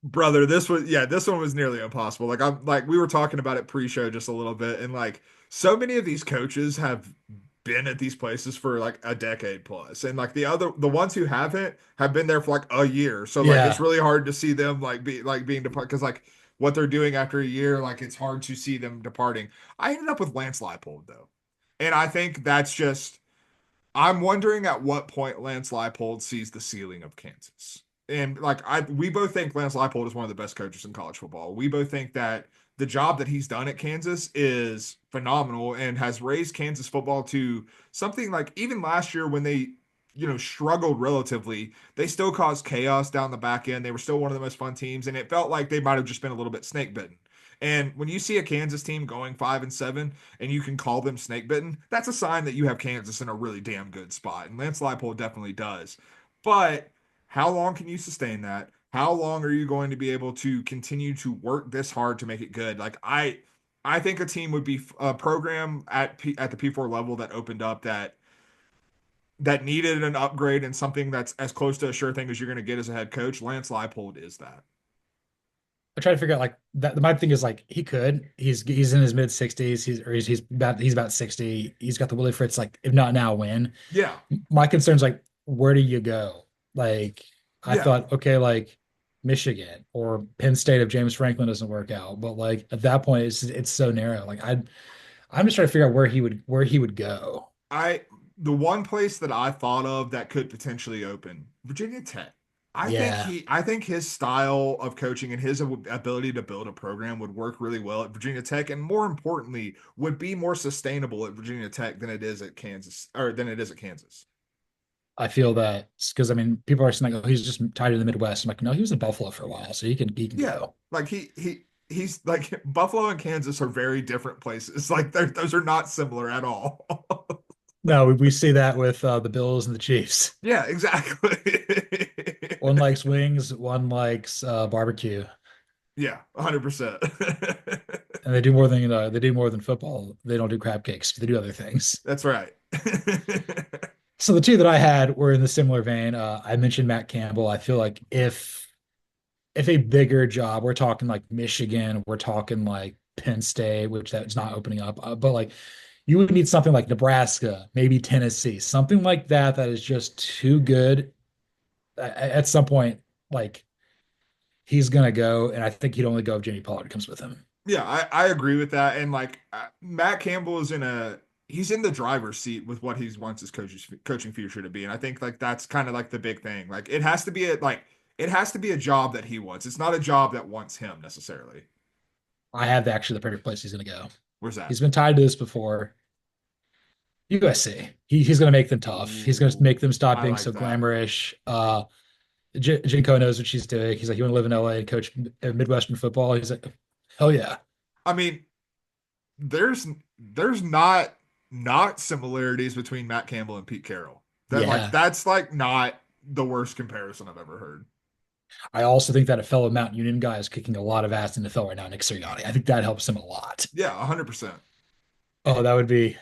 Brother, this one was nearly impossible. Like I'm like we were talking about it pre-show just a little bit, and like so many of these coaches have been at these places for like a decade plus, and like the ones who haven't have been there for like a year. So like it's Yeah. really hard to see them like being depart because like what they're doing after a year, like it's hard to see them departing. I ended up with Lance Leipold though, and I think that's just I'm wondering at what point Lance Leipold sees the ceiling of Kansas. And like we both think Lance Leipold is one of the best coaches in college football. We both think that the job that he's done at Kansas is phenomenal and has raised Kansas football to something like even last year when they, struggled relatively, they still caused chaos down the back end. They were still one of the most fun teams, and it felt like they might have just been a little bit snake bitten. And when you see a Kansas team going 5-7 and you can call them snake bitten, that's a sign that you have Kansas in a really damn good spot. And Lance Leipold definitely does. But how long can you sustain that? How long are you going to be able to continue to work this hard to make it good? Like I think a team would be a program at the P4 level that opened up that needed an upgrade and something that's as close to a sure thing as you're going to get as a head coach. Lance Leipold is that. I try to figure out like that. My thing is like he could. He's in his mid 60s. He's about 60. He's got the Willie Fritz, like, if not now, when. Yeah. My concern's like, where do you go? Like, I Yeah. thought, okay, like Michigan or Penn State if James Franklin doesn't work out. But like at that point, it's so narrow. Like I'm just trying to figure out where he would go. I the one place that I thought of that could potentially open, Virginia Tech. Yeah. I think his style of coaching and his ability to build a program would work really well at Virginia Tech, and more importantly, would be more sustainable at Virginia Tech than it is at Kansas or than it is at Kansas. I feel that because I mean, people are saying like, oh, he's just tied to the Midwest. I'm like, no, he was in Buffalo for a while, so he can Yeah, go. like he's like Buffalo and Kansas are very different places. Like those are not similar at all. No, we see that with the Bills and the Chiefs. Yeah, exactly. One likes wings, one likes barbecue, Yeah, 100%. and they do more than football. They don't do crab cakes, but they do other things. That's right. So the two that I had were in the similar vein. I mentioned Matt Campbell. I feel like if a bigger job, we're talking like Michigan, we're talking like Penn State, which that's not opening up, but like you would need something like Nebraska, maybe Tennessee, something like that that is just too good. At some point, like he's gonna go, and I think he'd only go if Jimmy Pollard comes with him. Yeah, I agree with that. And like Matt Campbell is he's in the driver's seat with what he wants his coaching future to be. And I think like that's kind of like the big thing. Like it has to be a job that he wants. It's not a job that wants him necessarily. I have actually the perfect place he's going to go. Where's that? He's been tied to this before. USC. He's going to make them tough. He's going to Ooh, make them stop I being like so that. glamorous. Jinko knows what she's doing. He's like, you want to live in LA and coach Midwestern football? He's like, hell yeah. I mean, there's not similarities between Matt Campbell and Pete Carroll. Yeah. That's like not the worst comparison I've ever heard. I also think that a fellow Mount Union guy is kicking a lot of ass in the NFL right now, Nick Sirianni. I think that helps him a lot. Yeah, 100%. Oh, that would be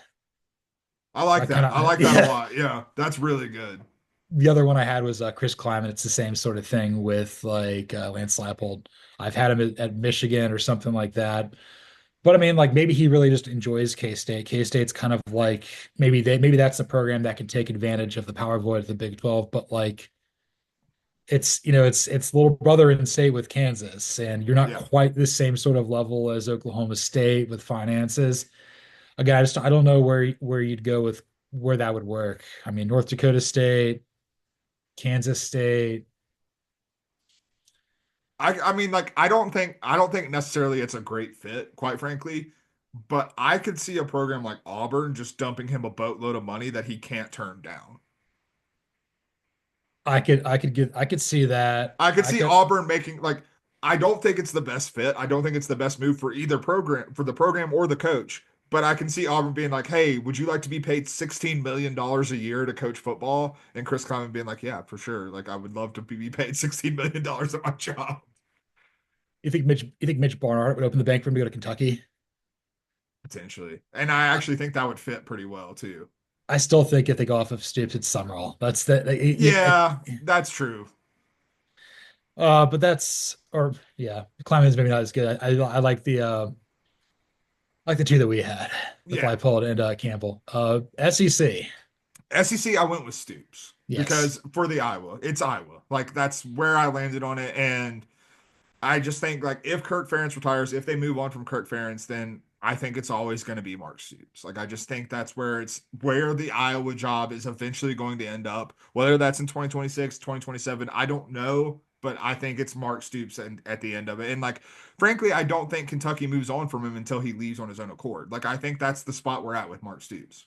I like I kind that. I of like that a yeah. lot. Yeah, that's really good. The other one I had was Chris Kleiman. It's the same sort of thing with like Lance Leipold. I've had him at Michigan or something like that. But I mean, like maybe he really just enjoys K-State. K-State's kind of like maybe that's the program that can take advantage of the power void of the Big 12, but like it's little brother in state with Kansas, and you're not Yeah. quite the same sort of level as Oklahoma State with finances. Again, I don't know where you'd go with where that would work. I mean, North Dakota State, Kansas State. I mean like I don't think necessarily it's a great fit, quite frankly, but I could see a program like Auburn just dumping him a boatload of money that he can't turn down. I could see that. I could I see could Auburn making like I don't think it's the best fit. I don't think it's the best move for either program for the program or the coach. But I can see Auburn being like, "Hey, would you like to be paid $16 million a year to coach football?" And Chris Kleiman being like, "Yeah, for sure. Like, I would love to be paid $16 million at my job." you think Mitch Barnhart would open the bank for him to go to Kentucky? Potentially. And I actually think that would fit pretty well too. I still think if they go off of Stoops, it's Summerall. That's that. Yeah, that's true. But that's or yeah, Clemens maybe not as good. I like the two that we had with Yeah. Leipold and Campbell. SEC, SEC, I went with Stoops yes. because for the Iowa, it's Iowa. Like that's where I landed on it. And I just think like if Kirk Ferentz retires, if they move on from Kirk Ferentz, then I think it's always going to be Mark Stoops. Like I just think that's where the Iowa job is eventually going to end up. Whether that's in 2026, 2027, I don't know, but I think it's Mark Stoops and at the end of it. And like frankly, I don't think Kentucky moves on from him until he leaves on his own accord. Like I think that's the spot we're at with Mark Stoops.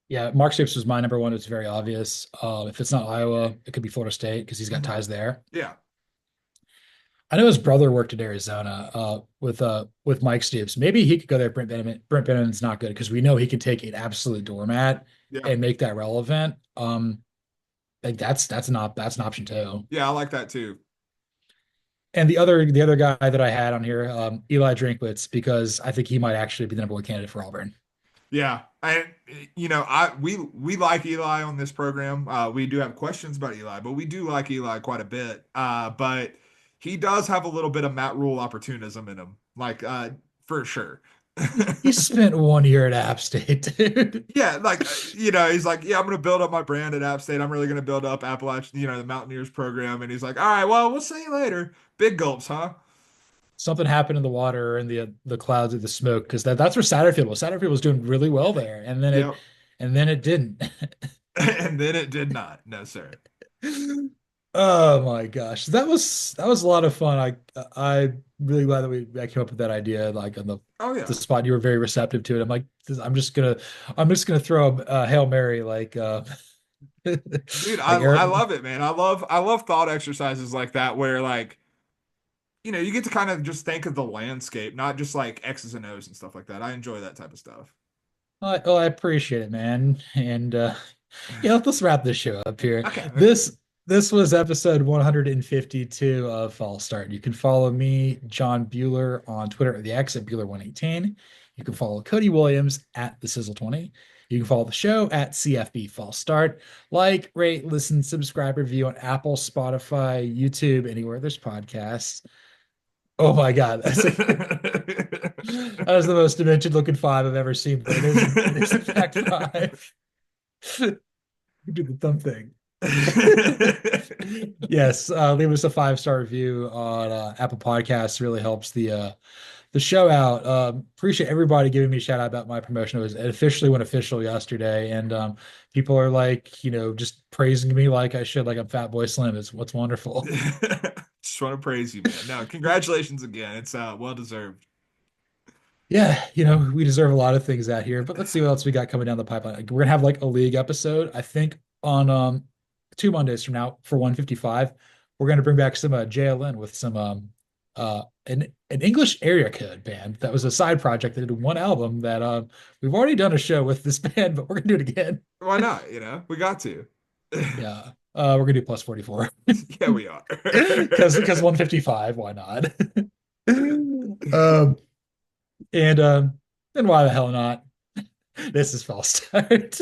Yeah, Mark Stoops was my number one. It's very obvious. If it's not Iowa, it could be Florida State because he's got Mhm. ties there. Yeah. I know his brother worked at Arizona with Mike Stoops. Maybe he could go there. Brent Benneman's not good because we know he can take an absolute doormat Yeah. and make that relevant. Like that's an option too. Yeah, I like that too. And the other guy that I had on here, Eli Drinkwitz, because I think he might actually be the number one candidate for Auburn. Yeah. And I we like Eli on this program. We do have questions about Eli, but we do like Eli quite a bit. But he does have a little bit of Matt Rule opportunism in him, like for sure. He spent 1 year at App State, dude. Yeah, like he's like, yeah, I'm gonna build up my brand at App State. I'm really gonna build up Appalachian, the Mountaineers program. And he's like, all right, well, we'll see you later. Big gulps, huh? Something happened in the water and the clouds of the smoke because that's where Satterfield was. Satterfield was doing really well there, Yep. and then it didn't. And then it did not. No, sir. Oh my gosh, that was a lot of fun. I really glad that I came up with that idea. Like on Oh the yeah. spot, you were very receptive to it. I'm like, I'm just gonna throw a Hail Mary like Dude, like I Eric. love it, man. I love thought exercises like that where like, you get to kind of just think of the landscape, not just like X's and O's and stuff like that. I enjoy that type of stuff. I appreciate it, man. And yeah, let's wrap this show up here. Okay, okay. This was episode 152 of False Start. You can follow me, John Buhler, on Twitter at the X at Buhler118. You can follow Cody Williams at the Sizzle20. You can follow the show at CFB False Start. Like, rate, listen, subscribe, review on Apple, Spotify, YouTube, anywhere there's podcasts. Oh my God. That was the most dimension looking five I've ever seen. But it is in fact five. You do the thumb thing. Yes, leave us a 5-star review on Apple Podcasts. Really helps the the show out. Appreciate everybody giving me a shout out about my promotion. It officially went official yesterday, and people are like, just praising me like I should, like I'm Fat Boy Slim. It's what's wonderful. Just want to praise you, man. No, congratulations again. It's well deserved. Yeah, we deserve a lot of things out here, but let's see what else we got coming down the pipeline. Like, we're gonna have like a league episode, I think, on 2 Mondays from now for 155. We're gonna bring back some JLN with some an English area code band that was a side project that did one album that we've already done a show with this band, but we're gonna do it again. Why not? We got to. Yeah. We're gonna do plus 44. Yeah, we are. Because 155, why not? Um and why the hell not? This is false start.